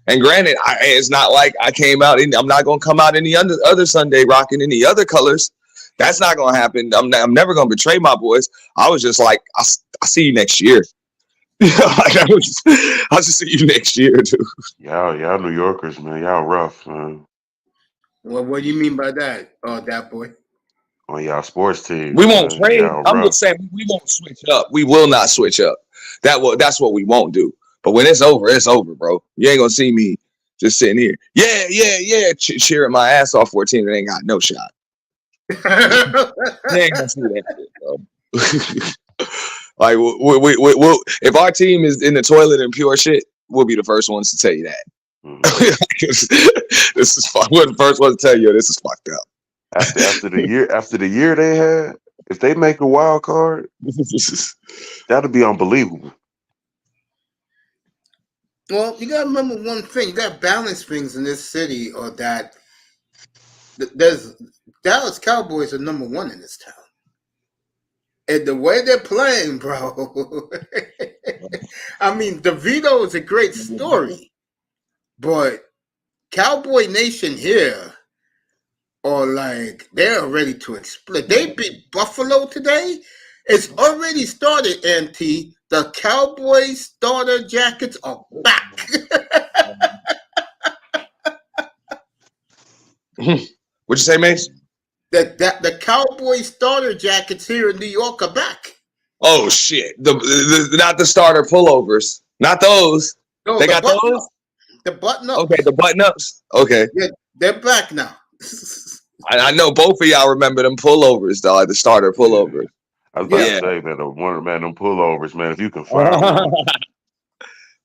and granted, it's not like I came out. I'm not gonna come out any other Sunday rocking any other colors. That's not gonna happen. I'm never gonna betray my boys. I was just like, I'll see you next year. I'll just see you next year, dude.
Y'all New Yorkers, man. Y'all rough, man.
Well, what do you mean by that, that boy?
On y'all sports team.
We won't trade. I'm just saying we won't switch up. We will not switch up. That's what we won't do. But when it's over, bro. You ain't gonna see me just sitting here. Yeah, cheering my ass off for a team that ain't got no shot. You ain't gonna see that shit, bro. Like, we'll, if our team is in the toilet and pure shit, we'll be the first ones to tell you that. This is fun. We're the first ones to tell you this is fucked up.
After the year they had, if they make a wild card, that'll be unbelievable.
Well, you gotta remember one thing. You gotta balance things in this city, or that there's Dallas Cowboys are number one in this town. And the way they're playing, bro. I mean, DeVito is a great story, but Cowboy Nation here are like, they're ready to explode. They beat Buffalo today. It's already started, NT. The Cowboys starter jackets are back.
What'd you say, Mace?
The Cowboys starter jackets here in New York are back.
Oh shit! The not the starter pullovers, not those.
No,
they got those.
The button ups.
Okay, the button ups. Okay,
yeah, they're back now.
I know both of y'all remember them pullovers, dog. The starter pullovers.
I was about to say, man, them pullovers, man. If you can find one,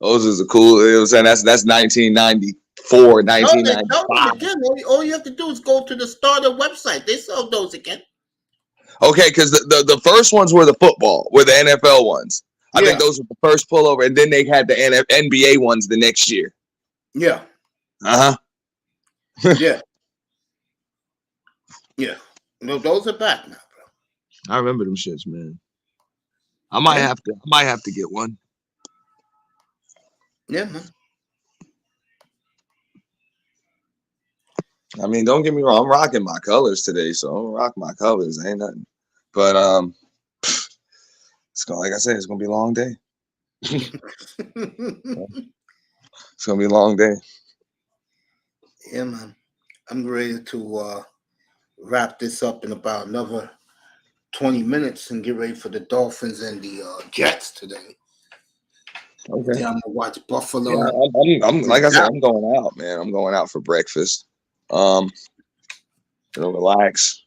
those is a cool. You know what I'm saying? That's 1994, 1995.
Again, all you have to do is go to the starter website. They sell those again.
Okay, because the first ones were the football, were the NFL ones. I think those were the first pullover, and then they had the NBA ones the next year.
Yeah. Yeah. Yeah. No, those are back now, bro.
I remember them shits, man. I might have to get one.
Yeah, man.
I mean, don't get me wrong. I'm rocking my colors today, so I'm gonna rock my colors. Ain't nothing. But it's gonna, like I said, it's gonna be a long day. It's gonna be a long day.
Yeah, man. I'm ready to wrap this up in about another 20 minutes and get ready for the Dolphins and the Jets today.
Okay.
Yeah, I'm gonna watch Buffalo.
Yeah, I'm like I said, I'm going out, man. I'm going out for breakfast. Relax.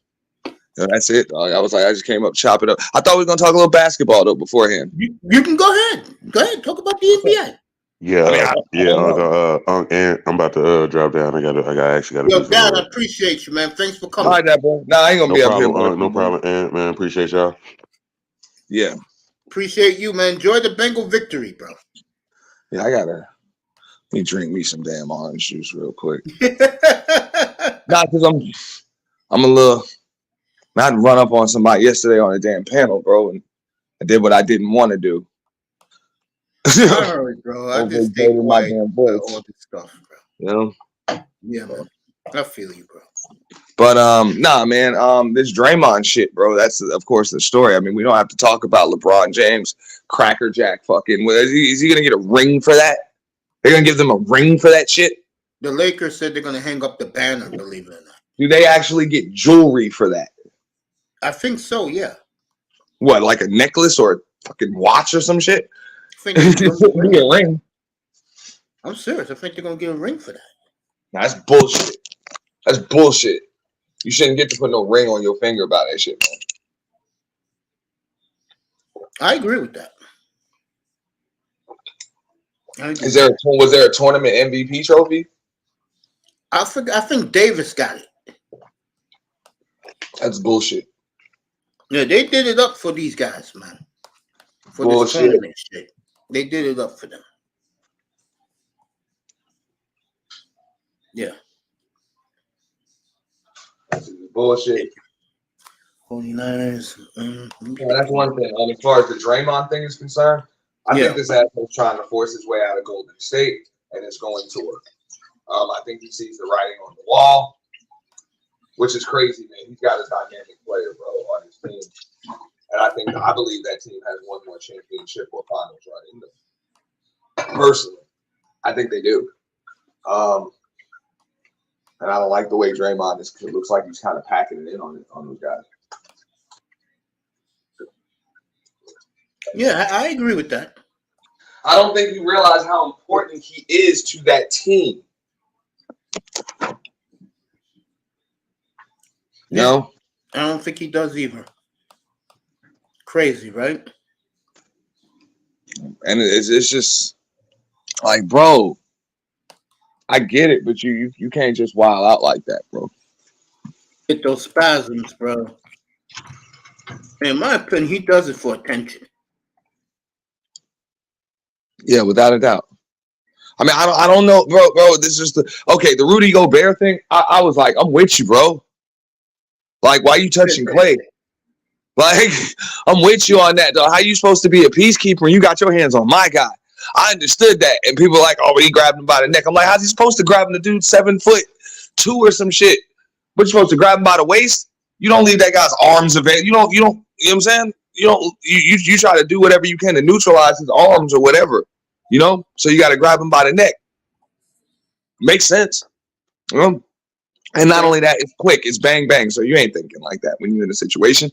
That's it. I was like, I just came up, chop it up. I thought we were gonna talk a little basketball though beforehand.
You can go ahead. Go ahead. Talk about the NBA.
Yeah, and I'm about to drop down. I actually got to.
Yo, Dad, I appreciate you, man. Thanks for coming.
All right, Dad, bro. Nah, I ain't gonna be up here.
No problem, and man, appreciate y'all.
Yeah,
appreciate you, man. Enjoy the Bengal victory, bro.
Yeah, let me drink me some damn orange juice real quick. Nah, because I'm a little. I had to run up on somebody yesterday on a damn panel, bro, and I did what I didn't want to do.
All right, bro. I just stay quiet all this stuff, bro.
You know?
Yeah, man. I feel you, bro.
But nah, man. This Draymond shit, bro. That's of course the story. I mean, we don't have to talk about LeBron James crackerjack fucking. Is he gonna get a ring for that? They're gonna give them a ring for that shit.
The Lakers said they're gonna hang up the banner. Believe it or not.
Do they actually get jewelry for that?
I think so. Yeah.
What, like a necklace or a fucking watch or some shit?
I think they're gonna
Be a ring.
I'm serious. I think they're gonna get a ring for that.
That's bullshit. That's bullshit. You shouldn't get to put no ring on your finger about that shit, man.
I agree with that.
Was there a tournament MVP trophy?
I think Davis got it.
That's bullshit.
Yeah, they did it up for these guys, man. For
Bullshit.
this tournament shit. They did it up for them. Yeah.
That's bullshit.
49ers.
Yeah, that's one thing. As far as the Draymond thing is concerned, I think this asshole's trying to force his way out of Golden State, and it's going to work. I think he sees the writing on the wall, which is crazy, man. He's got a dynamic player, bro, on his team. And I believe that team has one more championship or finals run in them. Personally, I think they do. And I don't like the way Draymond is, because it looks like he's kind of packing it in on those guys.
Yeah, I agree with that.
I don't think you realize how important he is to that team. No,
I don't think he does either. Crazy, right?
And it's just like, bro, I get it, but you can't just wild out like that, bro.
Get those spasms, bro. In my opinion, he does it for attention.
Yeah, without a doubt. I mean, I don't know, bro. This is the Rudy Gobert thing. I was like, I'm with you, bro. Like, why you touching Clay? Like, I'm with you on that, though. How you supposed to be a peacekeeper when you got your hands on my guy? I understood that, and people are like, oh, he grabbed him by the neck. I'm like, how's he supposed to grab the dude 7'2" or some shit? But you're supposed to grab him by the waist? You don't leave that guy's arms available. You know what I'm saying? You try to do whatever you can to neutralize his arms or whatever, So you got to grab him by the neck. Makes sense. And not only that, it's quick. It's bang, bang. So you ain't thinking like that when you're in a situation.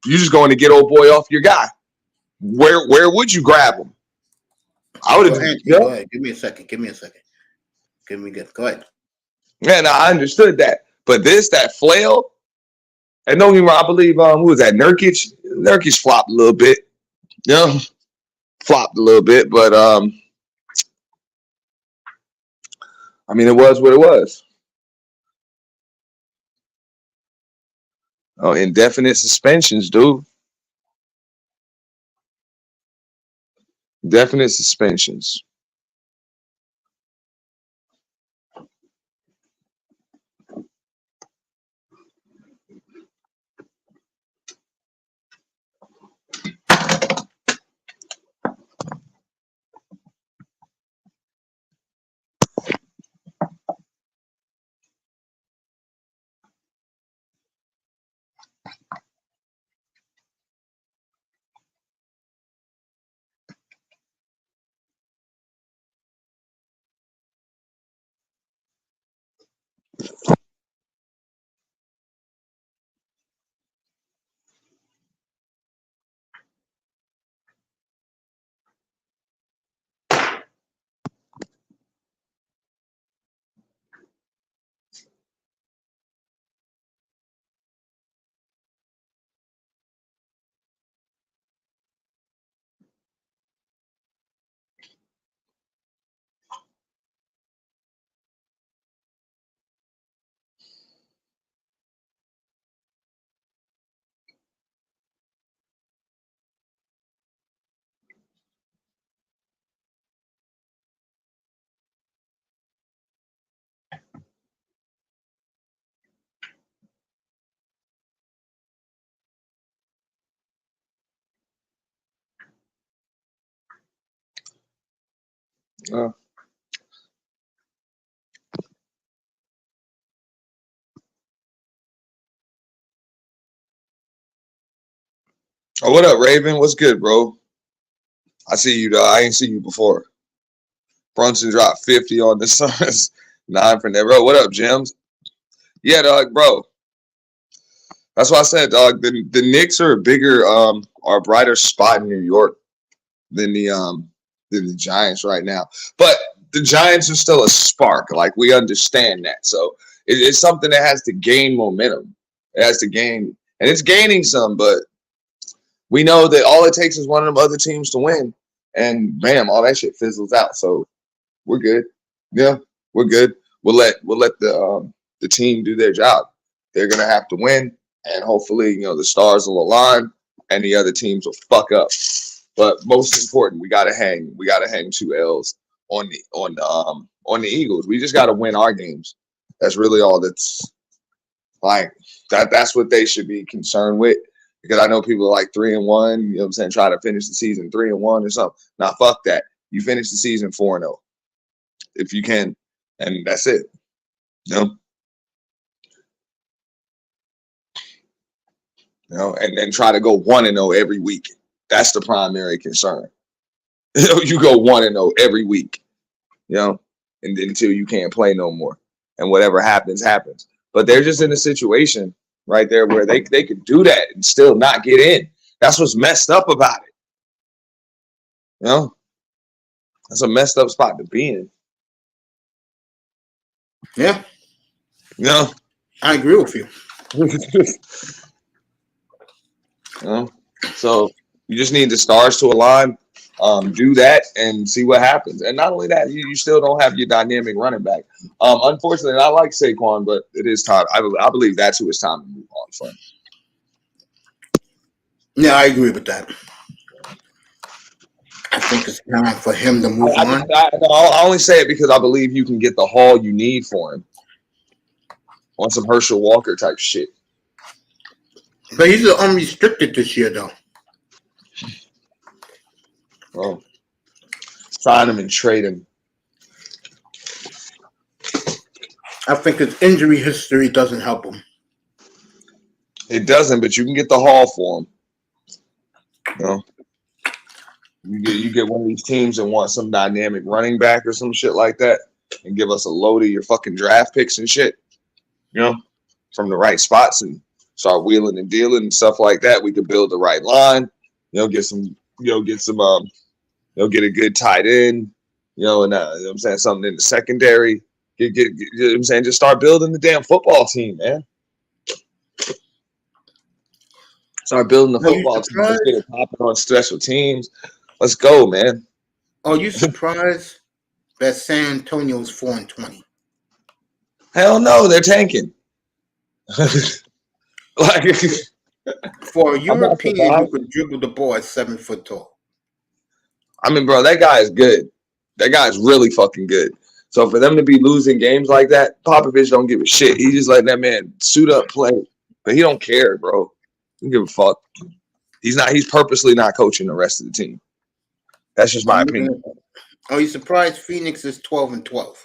You're just going to get old boy off your guy. Where would you grab him? I would have.
Go ahead. Give me a second. Go ahead.
Yeah, no, I understood that. But that flail, and don't get me wrong, I believe who was that? Nurkic? Nurkic flopped a little bit. Flopped a little bit, but I mean, it was what it was. Oh, indefinite suspensions, dude. Definite suspensions. Oh, what up, Raven? What's good, bro? I see you, dog. I ain't seen you before. Brunson dropped 50 on the Suns. 9 for that, bro. What up, Gems? Yeah, dog, bro. That's why I said, dog. The Knicks are a bigger, are a brighter spot in New York than the Giants right now. But the Giants are still a spark. Like, we understand that. So it's something that has to gain momentum. It has to gain, and it's gaining some. But we know that all it takes is one of them other teams to win, and bam, all that shit fizzles out. So we're good. Yeah, we're good. We'll let the team do their job. They're gonna have to win, and hopefully, the stars will align, and the other teams will fuck up. But most important, we gotta hang 2 L's on the Eagles. We just gotta win our games. That's really all that's like that's what they should be concerned with. Because I know people are like 3-1, you know what I'm saying, try to finish the season 3-1 or something. Nah, fuck that. You finish the season 4-0 if you can, and that's it. And then try to go 1-0 every week. That's the primary concern. You go 1-0 every week, and until you can't play no more, and whatever happens, happens. But they're just in a situation right there where they could do that and still not get in. That's what's messed up about it. That's a messed up spot to be in.
Yeah. I agree with you.
So you just need the stars to align, do that, and see what happens. And not only that, you still don't have your dynamic running back. Unfortunately, I like Saquon, but it is time. I believe that's who it's time to move on from.
Yeah, I agree with that. I think it's time for him to move on.
I only say it because I believe you can get the haul you need for him on some Herschel Walker type shit.
But he's unrestricted this year, though.
Well, sign him and trade him.
I think his injury history doesn't help him.
It doesn't, but you can get the haul for him. You get one of these teams and want some dynamic running back or some shit like that, and give us a load of your fucking draft picks and shit, from the right spots, and start wheeling and dealing and stuff like that. We could build the right line, get a good tight end, and I'm saying something in the secondary. I'm saying just start building the damn football team, man. Start building the football team. Let's get it popping on special teams. Let's go, man.
Are you surprised that San Antonio's 4-20?
Hell no, they're tanking.
For a European, you could dribble the ball at 7 foot tall.
I mean, bro, that guy is good. That guy is really fucking good. So for them to be losing games like that, Popovich don't give a shit. He just letting that man suit up, play, but he don't care, bro. He don't give a fuck. He's purposely not coaching the rest of the team. That's just my opinion.
Are you surprised Phoenix is 12-12?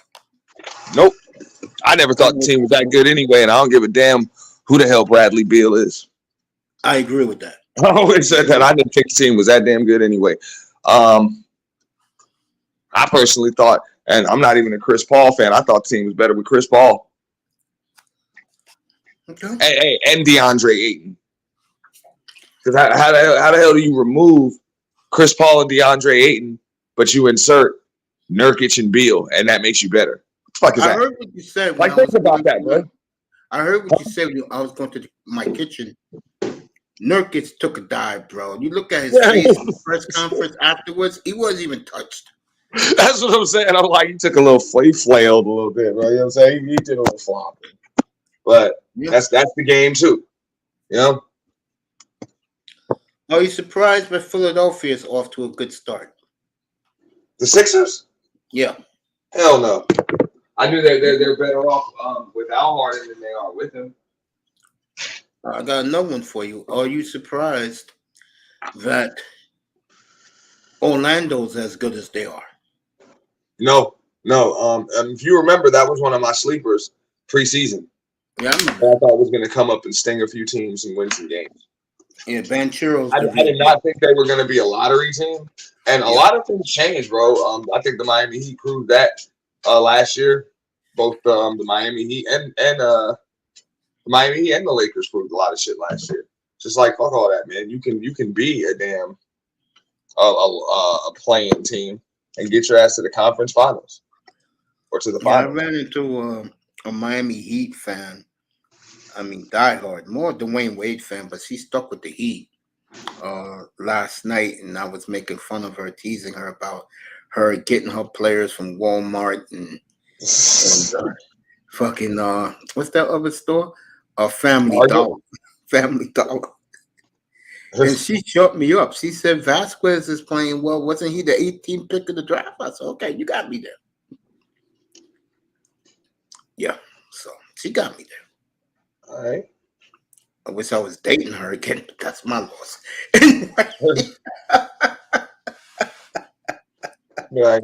Nope. I never thought the team was that good anyway, and I don't give a damn who the hell Bradley Beal is.
I agree with that.
I always said that. I didn't think the team was that damn good anyway. I personally thought, and I'm not even a Chris Paul fan, I thought the team was better with Chris Paul.
Okay.
Hey, and DeAndre Ayton. Because how the hell do you remove Chris Paul and DeAndre Ayton, but you insert Nurkic and Beal, and that makes you better? What the fuck is that?
I heard what you said.
Like, think about that, bro.
I heard what you said when I was going to my kitchen. Nurkic took a dive, bro. You look at his face in the press conference afterwards, he wasn't even touched.
That's what I'm saying. I'm like, he took a little flailed a little bit, bro. You know what I'm saying? He did a little flop. But that's the game, too.
Are you surprised that Philadelphia is off to a good start?
The Sixers?
Yeah.
Hell no. I knew they're better off without Harden than they are with him.
I got another one for you. Are you surprised that Orlando's as good as they are?
No. If you remember, that was one of my sleepers preseason.
Yeah,
I thought was going to come up and sting a few teams and win some games.
Yeah, Banchero's
I
the
did
real deal.
not think they were going to be a lottery team, and a
Yeah.
lot of things changed, bro. I think the Miami Heat proved that last year. Both the Miami Heat and the Miami Heat and the Lakers proved a lot of shit last year. Just like fuck all that, man. You can be a damn a playing team and get your ass to the conference finals or to the
Yeah, I
finals.
ran into a Miami Heat fan. I mean, diehard, more Dwayne Wade fan, but she stuck with the Heat last night, and I was making fun of her, teasing her about her getting her players from Walmart and fucking what's that other store? Family
Target.
Dollar. Family Dollar. And she shut me up. She said Vasquez is playing well. Wasn't he the 18th pick of the draft? I said, okay, you got me there. Yeah. So she got me there.
All right.
I wish I was dating her again, but that's my loss.
You're like,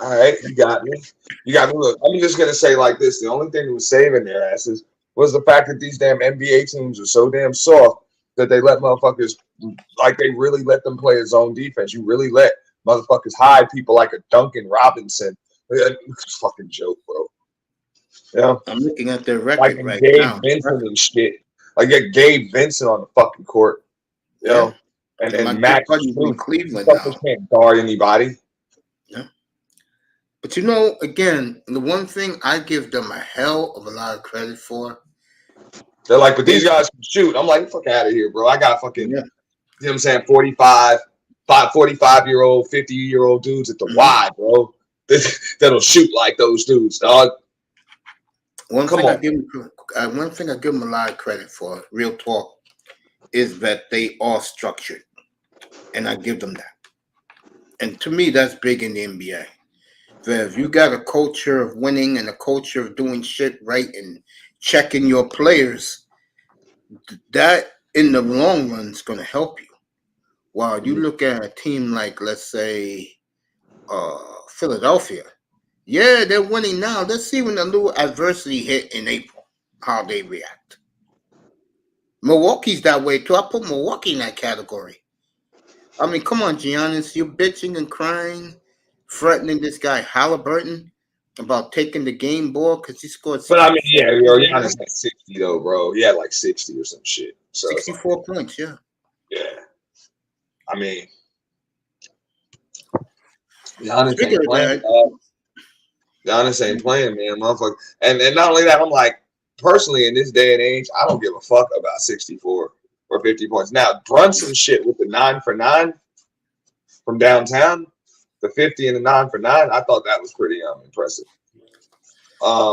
all right, you got me. You got me. Look, I'm just gonna say like this: the only thing that was saving their asses was the fact that these damn NBA teams are so damn soft that they let motherfuckers like they really let them play a zone defense. You really let motherfuckers hide people like a Duncan Robinson. It's a fucking joke, bro. Yeah,
I'm looking at their
like
record
in
right
Gabe
now.
Vincent and shit. Like get Gabe Vincent on the fucking court, you know,
And my
and
good
Max
buddy's in
Strus.
Cleveland
Fuckers
now.
can't guard anybody.
Yeah. But you know, again, the one thing I give them a hell of a lot of credit for.
They're like, but these guys can shoot. I'm like, fuck out of here, bro. I got fucking,
Yeah.
you know what I'm saying, 45-year-old, 50-year-old dudes at the Y, bro. That'll shoot like those dudes, dog.
One
Come
thing I
on.
give them a lot of credit for, real talk, is that they are structured, and I give them that. And to me, that's big in the NBA. If you got a culture of winning and a culture of doing shit right and checking your players, that in the long run is going to help you. While you look at a team like, let's say, Philadelphia, yeah, they're winning now. Let's see when the little adversity hit in April, how they react. Milwaukee's that way too. I put Milwaukee in that category. I mean, come on, Giannis, you're bitching and crying, threatening this guy Halliburton about taking the game ball because he scored
But I mean,
64
yeah,
points.
Giannis had 60 though, bro. He had like 60 or some shit. So it's like,
64 points, yeah.
yeah. I mean, Giannis
Speaking
ain't
of
playing.
that,
Giannis ain't playing, man, motherfucker. And not only that, I'm like, personally, in this day and age, I don't give a fuck about 64 or 50 points. Now, Brunson shit with the 9 for 9 from downtown, the 50 and the 9 for 9, I thought that was pretty impressive.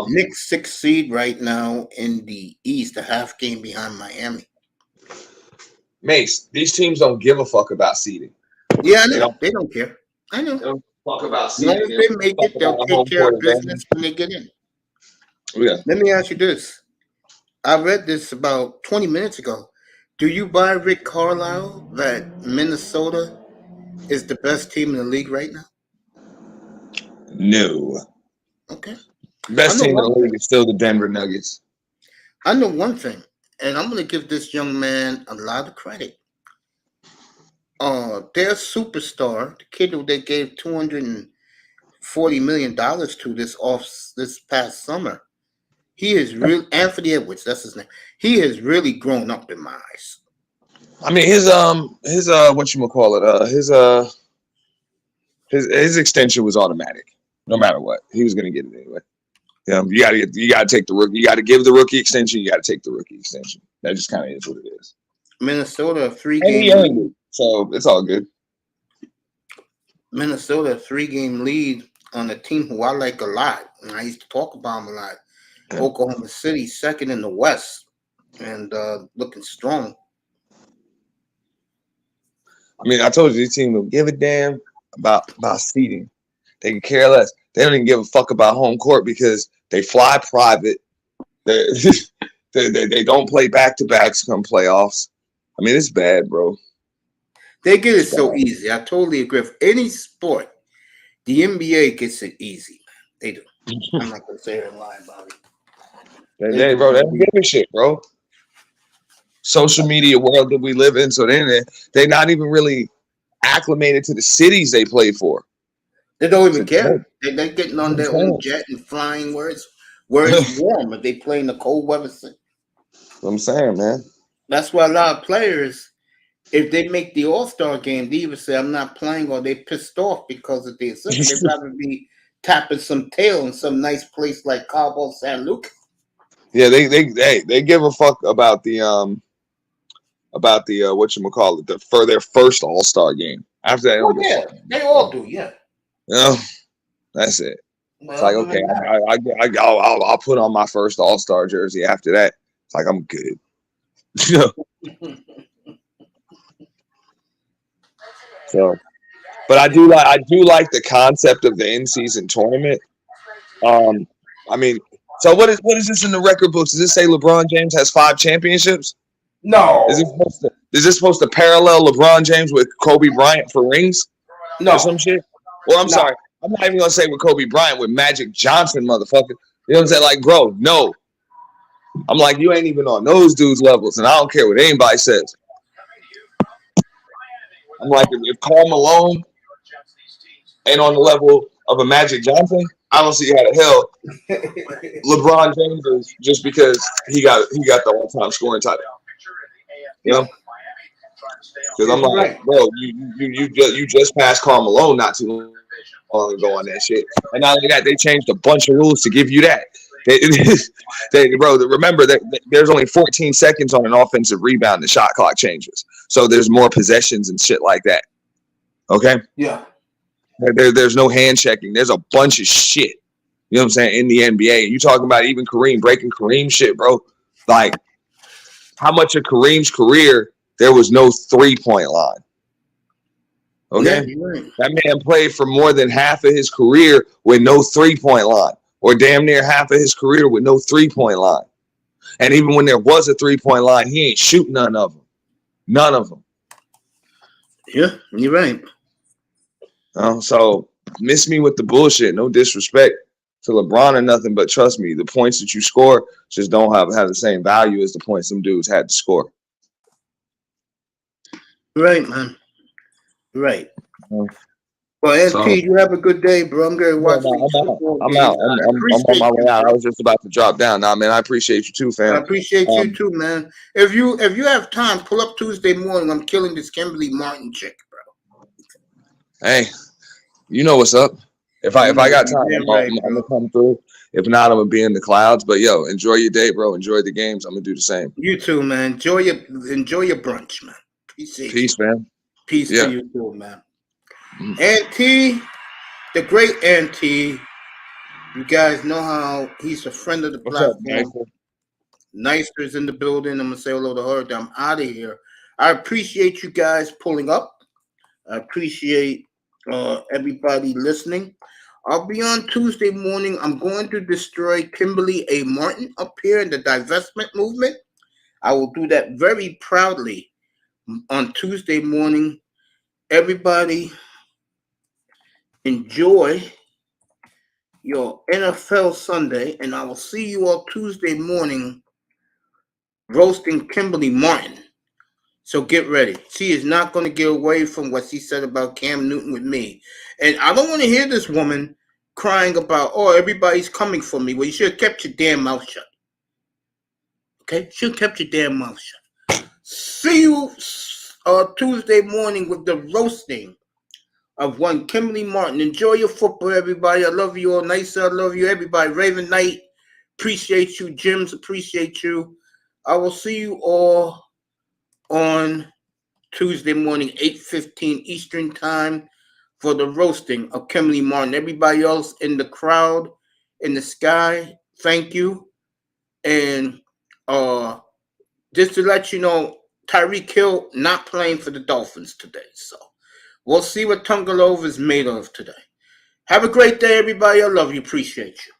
Knicks 6th seed right now in the East, a half game behind Miami.
Mace, these teams don't give a fuck about seeding.
Yeah, I know. They don't care. I know.
They don't fuck about
As long
seeding.
as they make it, they'll take care of business when they get in.
Yeah.
Let me ask you this. I read this about 20 minutes ago. Do you buy Rick Carlisle that Minnesota is the best team in the league right now?
No.
Okay.
Best team in the league is still the Denver Nuggets.
I know one thing, and I'm going to give this young man a lot of credit. Their superstar, the kid who they gave $240 million to this past summer, he is really Anthony Edwards. That's his name. He has really grown up in my eyes.
I mean, his whatchamacallit, his extension was automatic. No matter what, he was gonna get it anyway. You gotta take the rookie. You gotta give the rookie extension. You gotta take the rookie extension. That just kind of is what it is.
Minnesota, a
And he
three-game
earned
lead.
it, so it's all good.
Minnesota, a 3-game lead on a team who I like a lot, and I used to talk about them a lot.
Yeah.
Oklahoma City, second in the West, and looking strong.
I mean, I told you this team don't give a damn about seeding. They can care less. They don't even give a fuck about home court because they fly private. They don't play back-to-backs come playoffs. I mean, it's bad, bro.
They get it so easy. I totally agree. With any sport, the NBA gets it easy. They do. I'm not gonna say they're lying about it.
They don't give a shit, bro. social media world that we live in. So they're not even really acclimated to the cities they play for.
They don't even
So,
care. They're getting on their own jet and flying where it's warm. If they play in the cold weather.
I'm saying, man.
That's why a lot of players, if they make the All-Star game, they either say I'm not playing or they pissed off because of this. They'd rather be tapping some tail in some nice place like Cabo San Lucas.
Yeah, they give a fuck about the whatchamacallit, for their first All-Star game. After that,
they all do, yeah.
You know, that's it.
Well,
it's like, okay, I'll put on my first All-Star jersey after that. It's like, I'm good. So, but I do like the concept of the in-season tournament. I mean, so what is this in the record books? Does this say LeBron James has 5 championships?
No.
Is this supposed to parallel LeBron James with Kobe Bryant for rings?
No.
Or some shit? Well, I'm sorry. I'm not even gonna say with Kobe Bryant, with Magic Johnson, motherfucker. You know what I'm saying? Like, bro, no. I'm like, you ain't even on those dudes' levels, and I don't care what anybody says. I'm like, if Karl Malone ain't on the level of a Magic Johnson, I don't see how the hell LeBron James is, just because he got the all-time scoring title. You know? Because I'm like, bro, you just passed Karl Malone not too long ago on that shit, and not only that, they changed a bunch of rules to give you that. Bro, remember that there's only 14 seconds on an offensive rebound. The shot clock changes, so there's more possessions and shit like that. Okay.
Yeah.
There's no hand checking. There's a bunch of shit. You know what I'm saying, in the NBA. You talking about even Kareem, breaking Kareem shit, bro. Like, how much of Kareem's career there was no 3-point line? Okay. Yeah, right. That man played for more than half of his career with no 3-point line, or damn near half of his career with no 3-point line. And even when there was a 3-point line, he ain't shoot none of them. None of them.
Yeah, you're right.
So miss me with the bullshit. No disrespect to LeBron or nothing, but trust me, the points that you score just don't have the same value as the points some dudes had to score.
Right, man. Right. Well, NP, you have a good day, bro. I'm going to watch
I'm out. I'm on my way out. I was just about to drop down. Nah, man, I appreciate you too, fam.
I appreciate you too, man. If you have time, pull up Tuesday morning. I'm killing this Kimberly Martin chick, bro.
Hey, you know what's up. If I got time, I'm gonna come through. If not, I'm gonna be in the clouds. But yo, enjoy your day, bro. Enjoy the games. I'm gonna do the same.
You too, man. Enjoy your brunch, man.
Peace, man.
Peace to you too, man. N.T., the great N.T., you guys know how he's a friend of the platform. Nicer's in the building. I'm going to say hello to her. I'm out of here. I appreciate you guys pulling up. I appreciate everybody listening. I'll be on Tuesday morning. I'm going to destroy Kimberly A. Martin up here in the divestment movement. I will do that very proudly on Tuesday morning. Everybody, enjoy your NFL Sunday, and I will see you all Tuesday morning roasting Kimberly Martin. So get ready. She is not going to get away from what she said about Cam Newton with me. And I don't want to hear this woman crying about, oh, everybody's coming for me. Well, you should have kept your damn mouth shut. Okay? Should have kept your damn mouth shut. See you Tuesday morning with the roasting of one Kimberly Martin. Enjoy your football, everybody. I love you all. Nice, I love you, everybody. Raven Knight, appreciate you. Jims, appreciate you. I will see you all on Tuesday morning, 8:15 Eastern Time, for the roasting of Kimberly Martin. Everybody else in the crowd, in the sky, thank you. And just to let you know, Tyreek Hill not playing for the Dolphins today. So we'll see what Tungalova is made of today. Have a great day, everybody. I love you. Appreciate you.